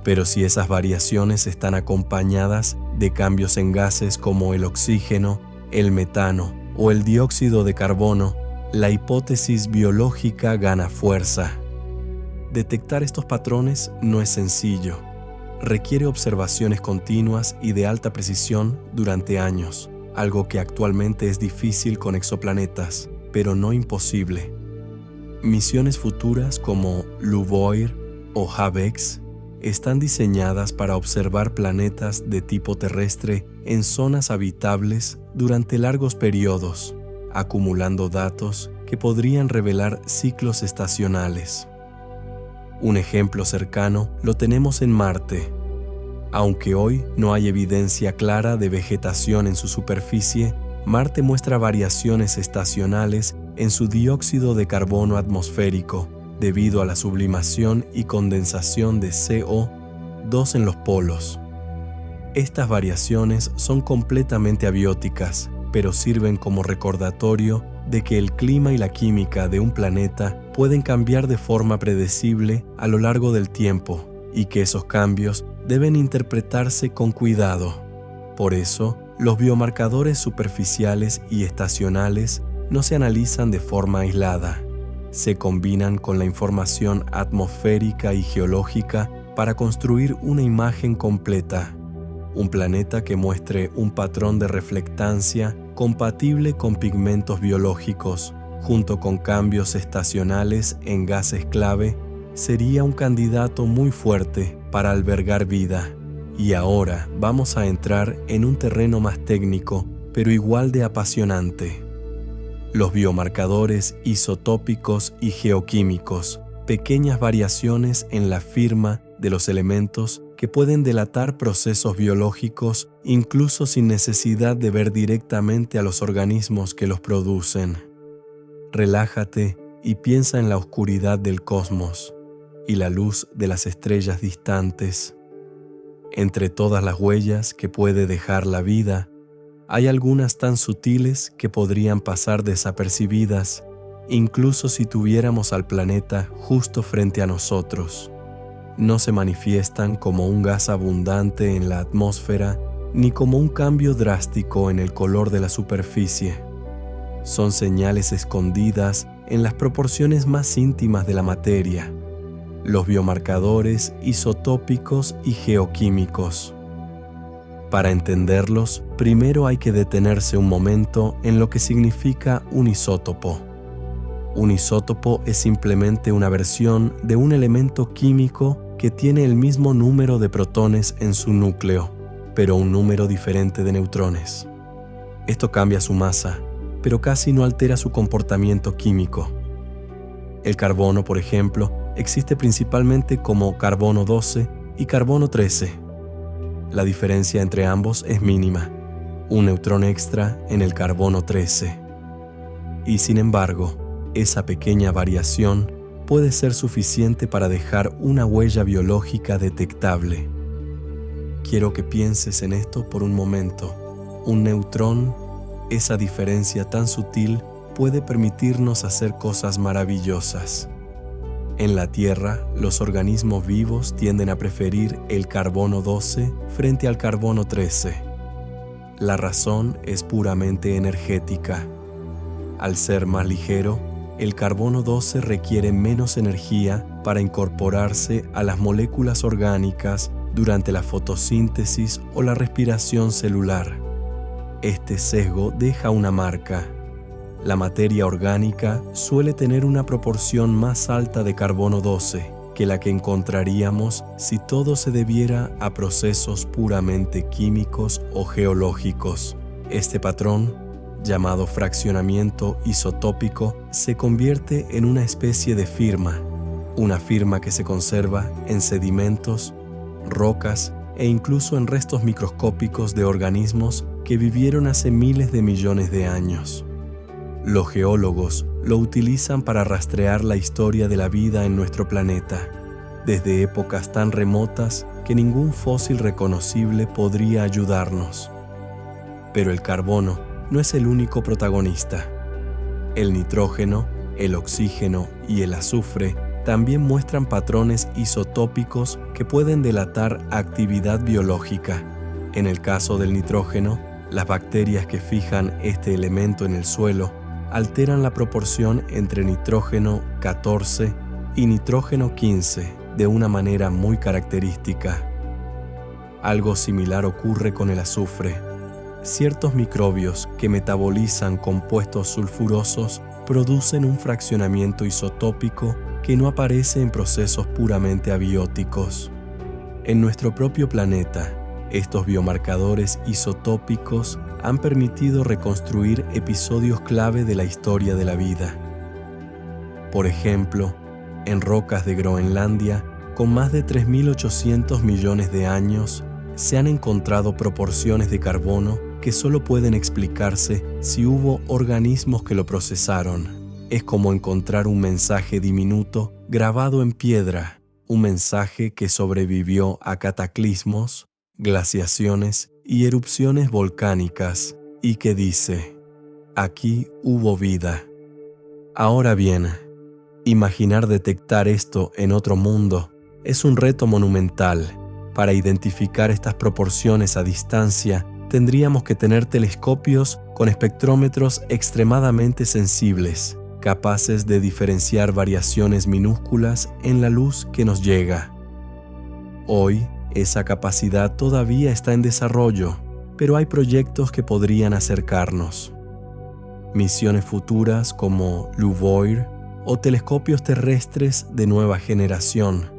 S1: Pero si esas variaciones están acompañadas de cambios en gases como el oxígeno, el metano o el dióxido de carbono, la hipótesis biológica gana fuerza. Detectar estos patrones no es sencillo. Requiere observaciones continuas y de alta precisión durante años. Algo que actualmente es difícil con exoplanetas, pero no imposible. Misiones futuras como LUVOIR o HABEX están diseñadas para observar planetas de tipo terrestre en zonas habitables durante largos periodos, acumulando datos que podrían revelar ciclos estacionales. Un ejemplo cercano lo tenemos en Marte. Aunque hoy no hay evidencia clara de vegetación en su superficie, Marte muestra variaciones estacionales en su dióxido de carbono atmosférico debido a la sublimación y condensación de CO2 en los polos. Estas variaciones son completamente abióticas, pero sirven como recordatorio de que el clima y la química de un planeta pueden cambiar de forma predecible a lo largo del tiempo y que esos cambios deben interpretarse con cuidado. Por eso, los biomarcadores superficiales y estacionales no se analizan de forma aislada. Se combinan con la información atmosférica y geológica para construir una imagen completa. Un planeta que muestre un patrón de reflectancia compatible con pigmentos biológicos, junto con cambios estacionales en gases clave, sería un candidato muy fuerte para albergar vida. Y ahora vamos a entrar en un terreno más técnico, pero igual de apasionante. Los biomarcadores isotópicos y geoquímicos, pequeñas variaciones en la firma de los elementos que pueden delatar procesos biológicos incluso sin necesidad de ver directamente a los organismos que los producen. Relájate y piensa en la oscuridad del cosmos y la luz de las estrellas distantes. Entre todas las huellas que puede dejar la vida, hay algunas tan sutiles que podrían pasar desapercibidas, incluso si tuviéramos al planeta justo frente a nosotros. No se manifiestan como un gas abundante en la atmósfera, ni como un cambio drástico en el color de la superficie. Son señales escondidas en las proporciones más íntimas de la materia, los biomarcadores isotópicos y geoquímicos. Para entenderlos, primero hay que detenerse un momento en lo que significa un isótopo. Un isótopo es simplemente una versión de un elemento químico que tiene el mismo número de protones en su núcleo, pero un número diferente de neutrones. Esto cambia su masa, pero casi no altera su comportamiento químico. El carbono, por ejemplo, existe principalmente como carbono 12 y carbono 13. La diferencia entre ambos es mínima, un neutrón extra en el carbono 13. Y sin embargo, esa pequeña variación puede ser suficiente para dejar una huella biológica detectable. Quiero que pienses en esto por un momento. Un neutrón, esa diferencia tan sutil, puede permitirnos hacer cosas maravillosas. En la Tierra, los organismos vivos tienden a preferir el carbono 12 frente al carbono 13. La razón es puramente energética. Al ser más ligero, el carbono 12 requiere menos energía para incorporarse a las moléculas orgánicas durante la fotosíntesis o la respiración celular. Este sesgo deja una marca. La materia orgánica suele tener una proporción más alta de carbono 12 que la que encontraríamos si todo se debiera a procesos puramente químicos o geológicos. Este patrón, llamado fraccionamiento isotópico, se convierte en una especie de firma, una firma que se conserva en sedimentos, rocas e incluso en restos microscópicos de organismos que vivieron hace miles de millones de años. Los geólogos lo utilizan para rastrear la historia de la vida en nuestro planeta, desde épocas tan remotas que ningún fósil reconocible podría ayudarnos. Pero el carbono no es el único protagonista. El nitrógeno, el oxígeno y el azufre también muestran patrones isotópicos que pueden delatar actividad biológica. En el caso del nitrógeno, las bacterias que fijan este elemento en el suelo alteran la proporción entre nitrógeno 14 y nitrógeno 15 de una manera muy característica. Algo similar ocurre con el azufre. Ciertos microbios que metabolizan compuestos sulfurosos producen un fraccionamiento isotópico que no aparece en procesos puramente abióticos. En nuestro propio planeta, estos biomarcadores isotópicos han permitido reconstruir episodios clave de la historia de la vida. Por ejemplo, en rocas de Groenlandia, con más de 3.800 millones de años, se han encontrado proporciones de carbono que solo pueden explicarse si hubo organismos que lo procesaron. Es como encontrar un mensaje diminuto grabado en piedra, un mensaje que sobrevivió a cataclismos, glaciaciones y erupciones volcánicas, y que dice: Aquí hubo vida. Ahora bien, imaginar detectar esto en otro mundo es un reto monumental. Para identificar estas proporciones a distancia, tendríamos que tener telescopios con espectrómetros extremadamente sensibles, capaces de diferenciar variaciones minúsculas en la luz que nos llega. Hoy, esa capacidad todavía está en desarrollo, pero hay proyectos que podrían acercarnos. Misiones futuras como LUVOIR o telescopios terrestres de nueva generación,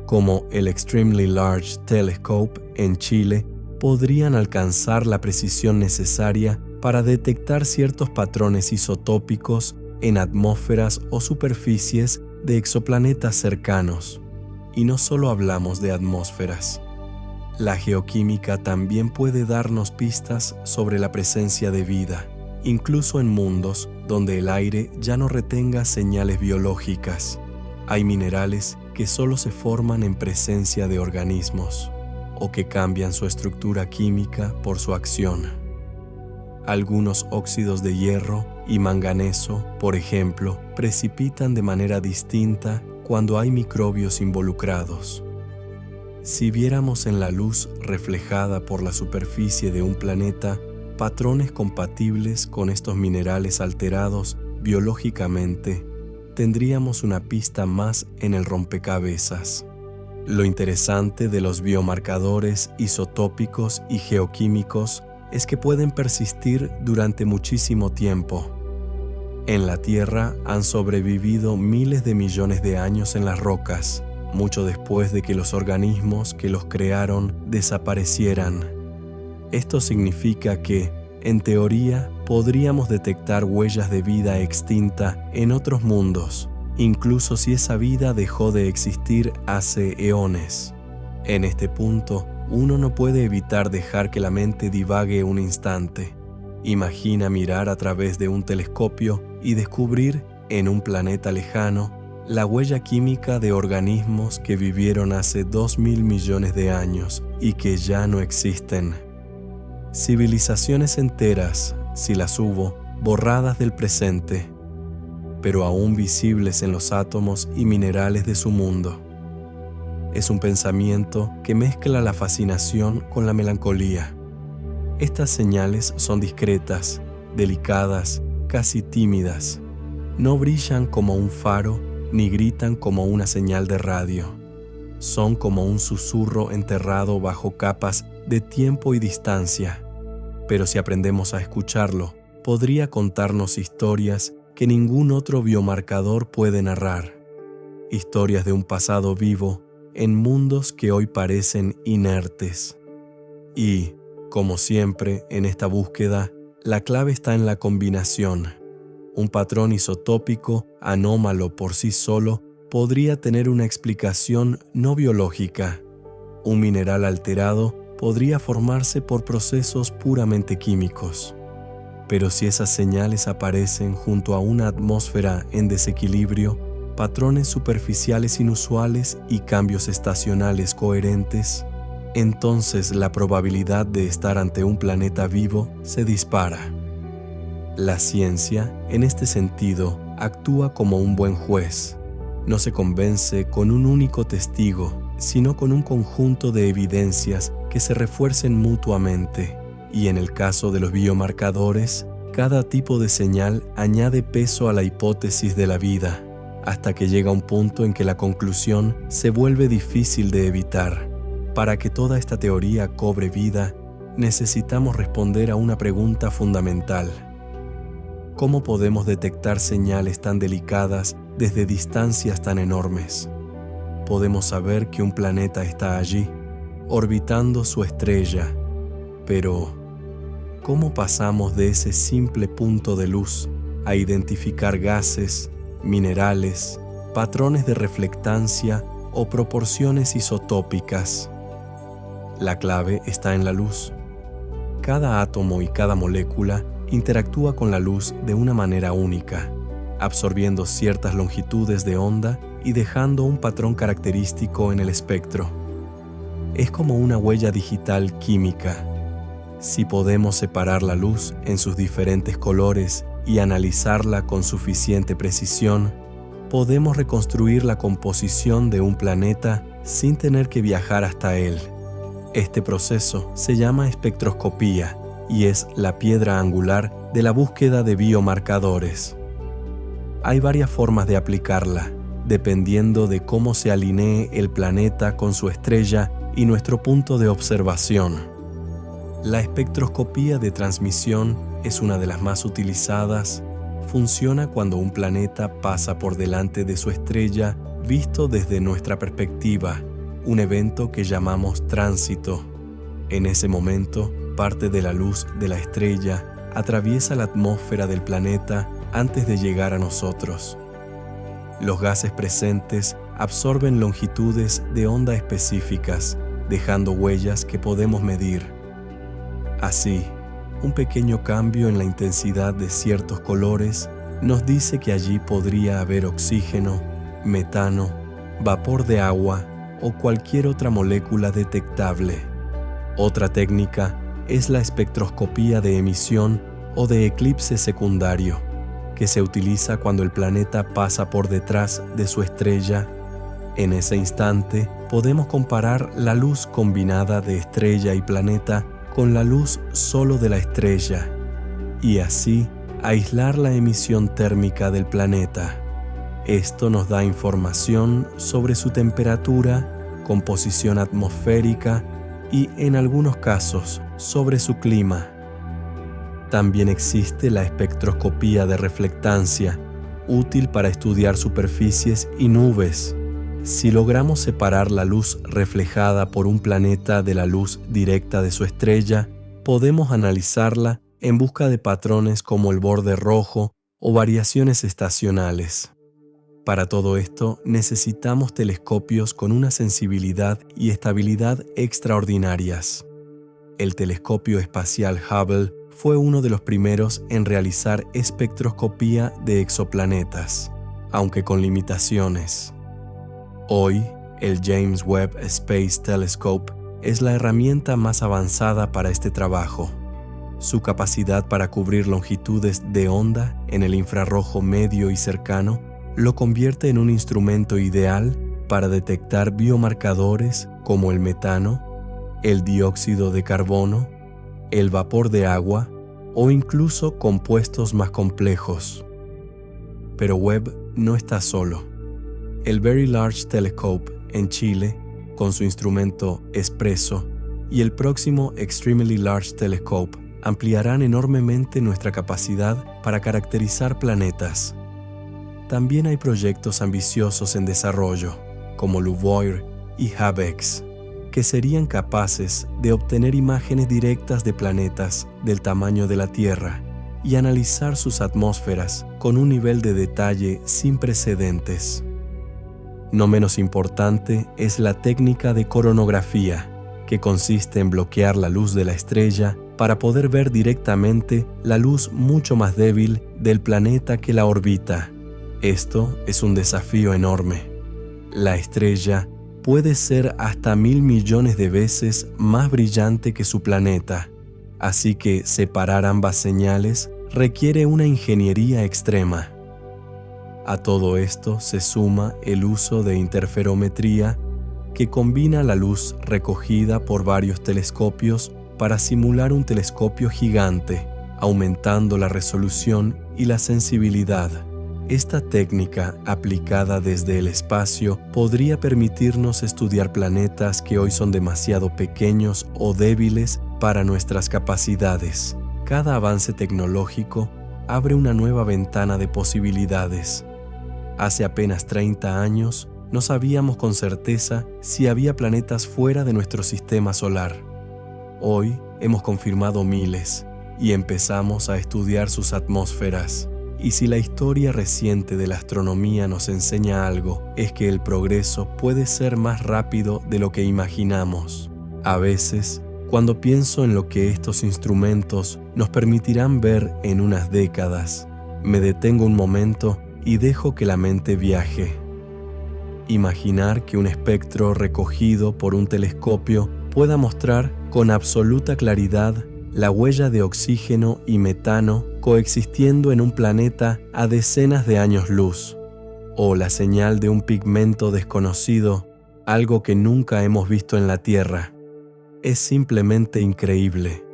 S1: como el Extremely Large Telescope en Chile, podrían alcanzar la precisión necesaria para detectar ciertos patrones isotópicos en atmósferas o superficies de exoplanetas cercanos. Y no solo hablamos de atmósferas. La geoquímica también puede darnos pistas sobre la presencia de vida, incluso en mundos donde el aire ya no retenga señales biológicas. Hay minerales que solo se forman en presencia de organismos, o que cambian su estructura química por su acción. Algunos óxidos de hierro y manganeso, por ejemplo, precipitan de manera distinta cuando hay microbios involucrados. Si viéramos en la luz reflejada por la superficie de un planeta patrones compatibles con estos minerales alterados biológicamente, tendríamos una pista más en el rompecabezas. Lo interesante de los biomarcadores isotópicos y geoquímicos es que pueden persistir durante muchísimo tiempo. En la Tierra han sobrevivido miles de millones de años en las rocas, mucho después de que los organismos que los crearon desaparecieran. Esto significa que, en teoría, podríamos detectar huellas de vida extinta en otros mundos, incluso si esa vida dejó de existir hace eones. En este punto, uno no puede evitar dejar que la mente divague un instante. Imagina mirar a través de un telescopio y descubrir, en un planeta lejano, la huella química de organismos que vivieron hace 2.000 millones de años y que ya no existen. Civilizaciones enteras, si las hubo, borradas del presente, pero aún visibles en los átomos y minerales de su mundo. Es un pensamiento que mezcla la fascinación con la melancolía. Estas señales son discretas, delicadas, casi tímidas. No brillan como un faro ni gritan como una señal de radio. Son como un susurro enterrado bajo capas de tiempo y distancia. Pero si aprendemos a escucharlo, podría contarnos historias que ningún otro biomarcador puede narrar. Historias de un pasado vivo en mundos que hoy parecen inertes. Y, como siempre en esta búsqueda, la clave está en la combinación. Un patrón isotópico, anómalo por sí solo, podría tener una explicación no biológica. Un mineral alterado podría formarse por procesos puramente químicos. Pero si esas señales aparecen junto a una atmósfera en desequilibrio, patrones superficiales inusuales y cambios estacionales coherentes, entonces la probabilidad de estar ante un planeta vivo se dispara. La ciencia, en este sentido, actúa como un buen juez. No se convence con un único testigo, sino con un conjunto de evidencias que se refuercen mutuamente. Y en el caso de los biomarcadores, cada tipo de señal añade peso a la hipótesis de la vida, hasta que llega un punto en que la conclusión se vuelve difícil de evitar. Para que toda esta teoría cobre vida, necesitamos responder a una pregunta fundamental. ¿Cómo podemos detectar señales tan delicadas desde distancias tan enormes? Podemos saber que un planeta está allí, orbitando su estrella, pero ¿cómo pasamos de ese simple punto de luz a identificar gases, minerales, patrones de reflectancia o proporciones isotópicas? La clave está en la luz. Cada átomo y cada molécula interactúa con la luz de una manera única, absorbiendo ciertas longitudes de onda y dejando un patrón característico en el espectro. Es como una huella digital química. Si podemos separar la luz en sus diferentes colores y analizarla con suficiente precisión, podemos reconstruir la composición de un planeta sin tener que viajar hasta él. Este proceso se llama espectroscopía y es la piedra angular de la búsqueda de biomarcadores. Hay varias formas de aplicarla, dependiendo de cómo se alinee el planeta con su estrella y nuestro punto de observación. La espectroscopía de transmisión es una de las más utilizadas. Funciona cuando un planeta pasa por delante de su estrella visto desde nuestra perspectiva, un evento que llamamos tránsito. En ese momento, parte de la luz de la estrella atraviesa la atmósfera del planeta antes de llegar a nosotros. Los gases presentes absorben longitudes de onda específicas, dejando huellas que podemos medir. Así, un pequeño cambio en la intensidad de ciertos colores nos dice que allí podría haber oxígeno, metano, vapor de agua o cualquier otra molécula detectable. Otra técnica es la espectroscopía de emisión o de eclipse secundario, que se utiliza cuando el planeta pasa por detrás de su estrella. En ese instante, podemos comparar la luz combinada de estrella y planeta con la luz solo de la estrella, y así aislar la emisión térmica del planeta. Esto nos da información sobre su temperatura, composición atmosférica y, en algunos casos, sobre su clima. También existe la espectroscopía de reflectancia, útil para estudiar superficies y nubes. Si logramos separar la luz reflejada por un planeta de la luz directa de su estrella, podemos analizarla en busca de patrones como el borde rojo o variaciones estacionales. Para todo esto, necesitamos telescopios con una sensibilidad y estabilidad extraordinarias. El telescopio espacial Hubble fue uno de los primeros en realizar espectroscopía de exoplanetas, aunque con limitaciones. Hoy, el James Webb Space Telescope es la herramienta más avanzada para este trabajo. Su capacidad para cubrir longitudes de onda en el infrarrojo medio y cercano lo convierte en un instrumento ideal para detectar biomarcadores como el metano, el dióxido de carbono, el vapor de agua o incluso compuestos más complejos. Pero Webb no está solo. El Very Large Telescope en Chile, con su instrumento Espresso, y el próximo Extremely Large Telescope ampliarán enormemente nuestra capacidad para caracterizar planetas. También hay proyectos ambiciosos en desarrollo, como LUVOIR y HABEX, que serían capaces de obtener imágenes directas de planetas del tamaño de la Tierra y analizar sus atmósferas con un nivel de detalle sin precedentes. No menos importante es la técnica de coronografía, que consiste en bloquear la luz de la estrella para poder ver directamente la luz mucho más débil del planeta que la orbita. Esto es un desafío enorme. La estrella puede ser hasta 1.000 millones de veces más brillante que su planeta, así que separar ambas señales requiere una ingeniería extrema. A todo esto se suma el uso de interferometría, que combina la luz recogida por varios telescopios para simular un telescopio gigante, aumentando la resolución y la sensibilidad. Esta técnica, aplicada desde el espacio, podría permitirnos estudiar planetas que hoy son demasiado pequeños o débiles para nuestras capacidades. Cada avance tecnológico abre una nueva ventana de posibilidades. Hace apenas 30 años, no sabíamos con certeza si había planetas fuera de nuestro sistema solar. Hoy hemos confirmado miles y empezamos a estudiar sus atmósferas. Y si la historia reciente de la astronomía nos enseña algo, es que el progreso puede ser más rápido de lo que imaginamos. A veces, cuando pienso en lo que estos instrumentos nos permitirán ver en unas décadas, me detengo un momento y dejo que la mente viaje. Imaginar que un espectro recogido por un telescopio pueda mostrar con absoluta claridad la huella de oxígeno y metano coexistiendo en un planeta a decenas de años luz, o la señal de un pigmento desconocido, algo que nunca hemos visto en la Tierra. Es simplemente increíble.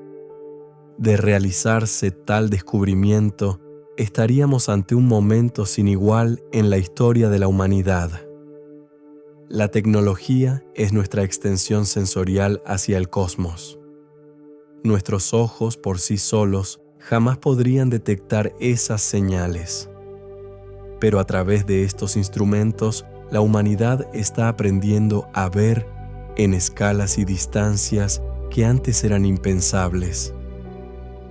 S1: De realizarse tal descubrimiento, estaríamos ante un momento sin igual en la historia de la humanidad. La tecnología es nuestra extensión sensorial hacia el cosmos. Nuestros ojos por sí solos jamás podrían detectar esas señales. Pero a través de estos instrumentos, la humanidad está aprendiendo a ver en escalas y distancias que antes eran impensables.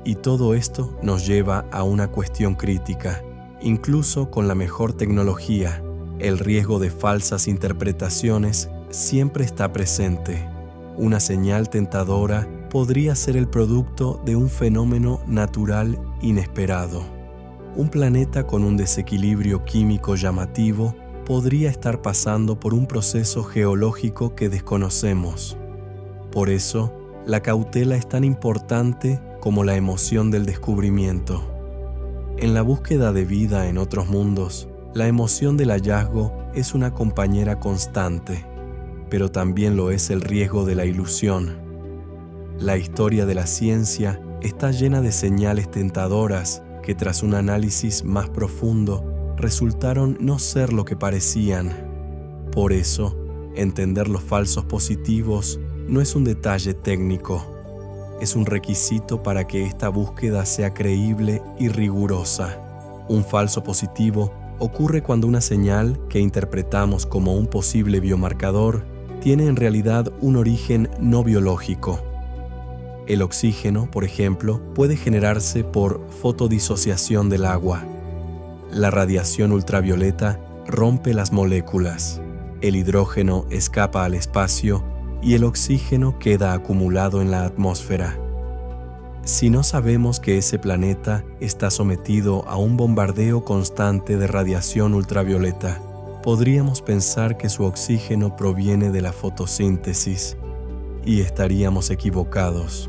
S1: Y todo esto nos lleva a una cuestión crítica. Incluso con la mejor tecnología, el riesgo de falsas interpretaciones siempre está presente. Una señal tentadora podría ser el producto de un fenómeno natural inesperado. Un planeta con un desequilibrio químico llamativo podría estar pasando por un proceso geológico que desconocemos. Por eso, la cautela es tan importante como la emoción del descubrimiento. En la búsqueda de vida en otros mundos, la emoción del hallazgo es una compañera constante, pero también lo es el riesgo de la ilusión. La historia de la ciencia está llena de señales tentadoras que tras un análisis más profundo resultaron no ser lo que parecían. Por eso, entender los falsos positivos no es un detalle técnico, es un requisito para que esta búsqueda sea creíble y rigurosa. Un falso positivo ocurre cuando una señal que interpretamos como un posible biomarcador tiene en realidad un origen no biológico. El oxígeno, por ejemplo, puede generarse por fotodisociación del agua. La radiación ultravioleta rompe las moléculas. El hidrógeno escapa al espacio y el oxígeno queda acumulado en la atmósfera. Si no sabemos que ese planeta está sometido a un bombardeo constante de radiación ultravioleta, podríamos pensar que su oxígeno proviene de la fotosíntesis y estaríamos equivocados.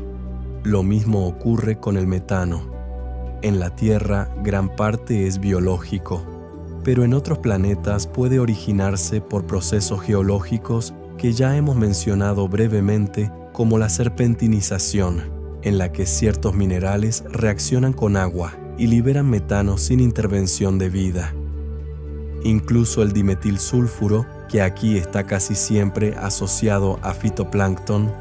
S1: Lo mismo ocurre con el metano. En la Tierra, gran parte es biológico, pero en otros planetas puede originarse por procesos geológicos que ya hemos mencionado brevemente, como la serpentinización, en la que ciertos minerales reaccionan con agua y liberan metano sin intervención de vida. Incluso el dimetilsulfuro, que aquí está casi siempre asociado a fitoplancton,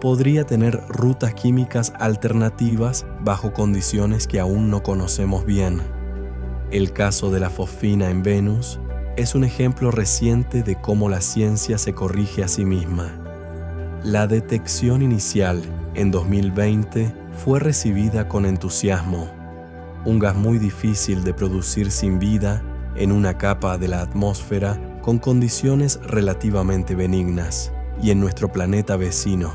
S1: podría tener rutas químicas alternativas bajo condiciones que aún no conocemos bien. El caso de la fosfina en Venus es un ejemplo reciente de cómo la ciencia se corrige a sí misma. La detección inicial, en 2020, fue recibida con entusiasmo. Un gas muy difícil de producir sin vida en una capa de la atmósfera con condiciones relativamente benignas y en nuestro planeta vecino.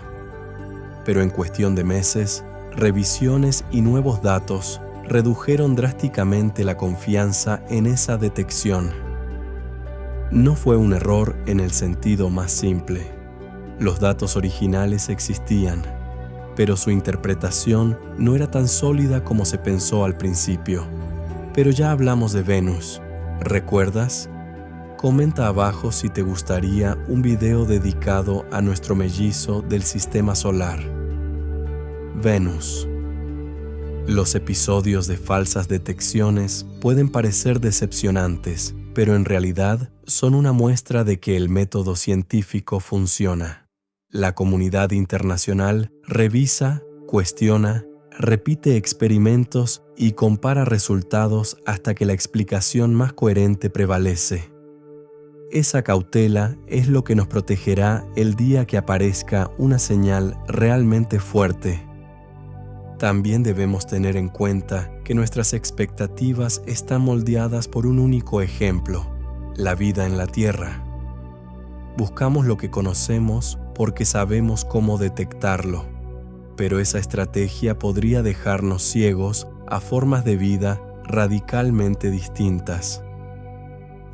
S1: Pero en cuestión de meses, revisiones y nuevos datos redujeron drásticamente la confianza en esa detección. No fue un error en el sentido más simple. Los datos originales existían, pero su interpretación no era tan sólida como se pensó al principio. Pero ya hablamos de Venus, ¿recuerdas? Comenta abajo si te gustaría un video dedicado a nuestro mellizo del sistema solar. Venus. Los episodios de falsas detecciones pueden parecer decepcionantes, pero en realidad son una muestra de que el método científico funciona. La comunidad internacional revisa, cuestiona, repite experimentos y compara resultados hasta que la explicación más coherente prevalece. Esa cautela es lo que nos protegerá el día que aparezca una señal realmente fuerte. También debemos tener en cuenta que nuestras expectativas están moldeadas por un único ejemplo, la vida en la Tierra. Buscamos lo que conocemos porque sabemos cómo detectarlo, pero esa estrategia podría dejarnos ciegos a formas de vida radicalmente distintas.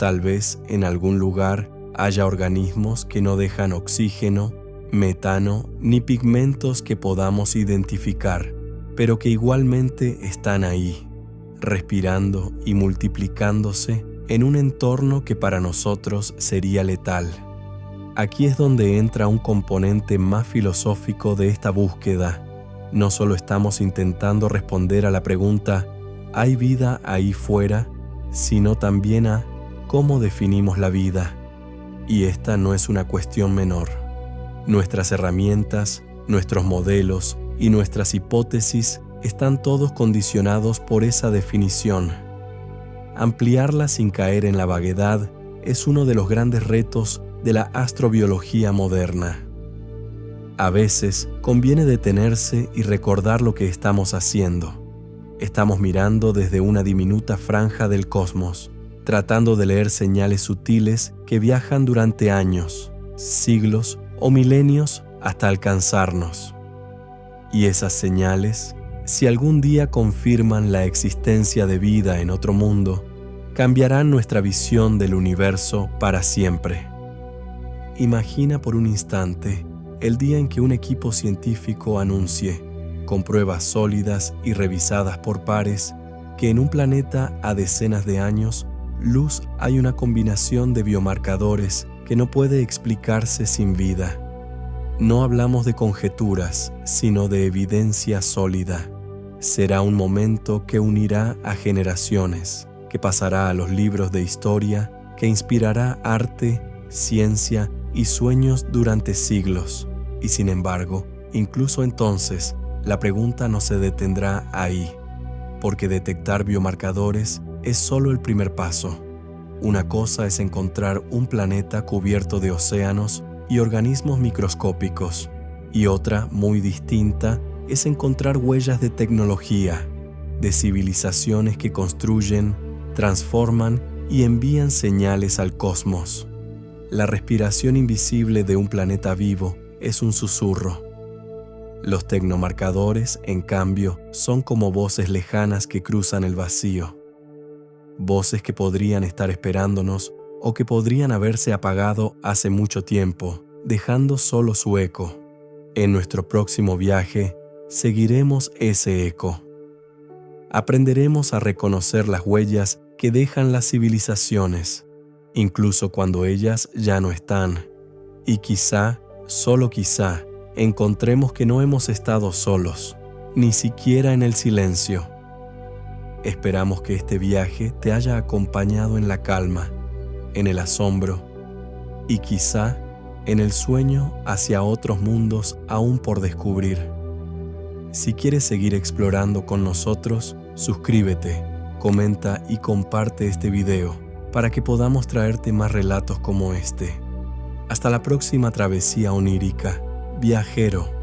S1: Tal vez en algún lugar haya organismos que no dejan oxígeno, metano ni pigmentos que podamos identificar, pero que igualmente están ahí, respirando y multiplicándose en un entorno que para nosotros sería letal. Aquí es donde entra un componente más filosófico de esta búsqueda. No solo estamos intentando responder a la pregunta ¿hay vida ahí fuera?, sino también a ¿cómo definimos la vida? Y esta no es una cuestión menor. Nuestras herramientas, nuestros modelos y nuestras hipótesis están todos condicionados por esa definición. Ampliarla sin caer en la vaguedad es uno de los grandes retos de la astrobiología moderna. A veces conviene detenerse y recordar lo que estamos haciendo. Estamos mirando desde una diminuta franja del cosmos, tratando de leer señales sutiles que viajan durante años, siglos o milenios hasta alcanzarnos. Y esas señales, si algún día confirman la existencia de vida en otro mundo, cambiarán nuestra visión del universo para siempre. Imagina por un instante el día en que un equipo científico anuncie, con pruebas sólidas y revisadas por pares, que en un planeta a decenas de años luz hay una combinación de biomarcadores que no puede explicarse sin vida. No hablamos de conjeturas, sino de evidencia sólida. Será un momento que unirá a generaciones, que pasará a los libros de historia, que inspirará arte, ciencia y sueños durante siglos. Y sin embargo, incluso entonces, la pregunta no se detendrá ahí, porque detectar biomarcadores es solo el primer paso. Una cosa es encontrar un planeta cubierto de océanos y organismos microscópicos, y otra, muy distinta, es encontrar huellas de tecnología, de civilizaciones que construyen, transforman y envían señales al cosmos. La respiración invisible de un planeta vivo es un susurro. Los tecnomarcadores, en cambio, son como voces lejanas que cruzan el vacío. Voces que podrían estar esperándonos o que podrían haberse apagado hace mucho tiempo, dejando solo su eco. En nuestro próximo viaje, seguiremos ese eco. Aprenderemos a reconocer las huellas que dejan las civilizaciones, incluso cuando ellas ya no están. Y quizá, solo quizá, encontremos que no hemos estado solos, ni siquiera en el silencio. Esperamos que este viaje te haya acompañado en la calma, en el asombro y quizá en el sueño hacia otros mundos aún por descubrir. Si quieres seguir explorando con nosotros, suscríbete, comenta y comparte este video para que podamos traerte más relatos como este. Hasta la próxima travesía onírica, viajero.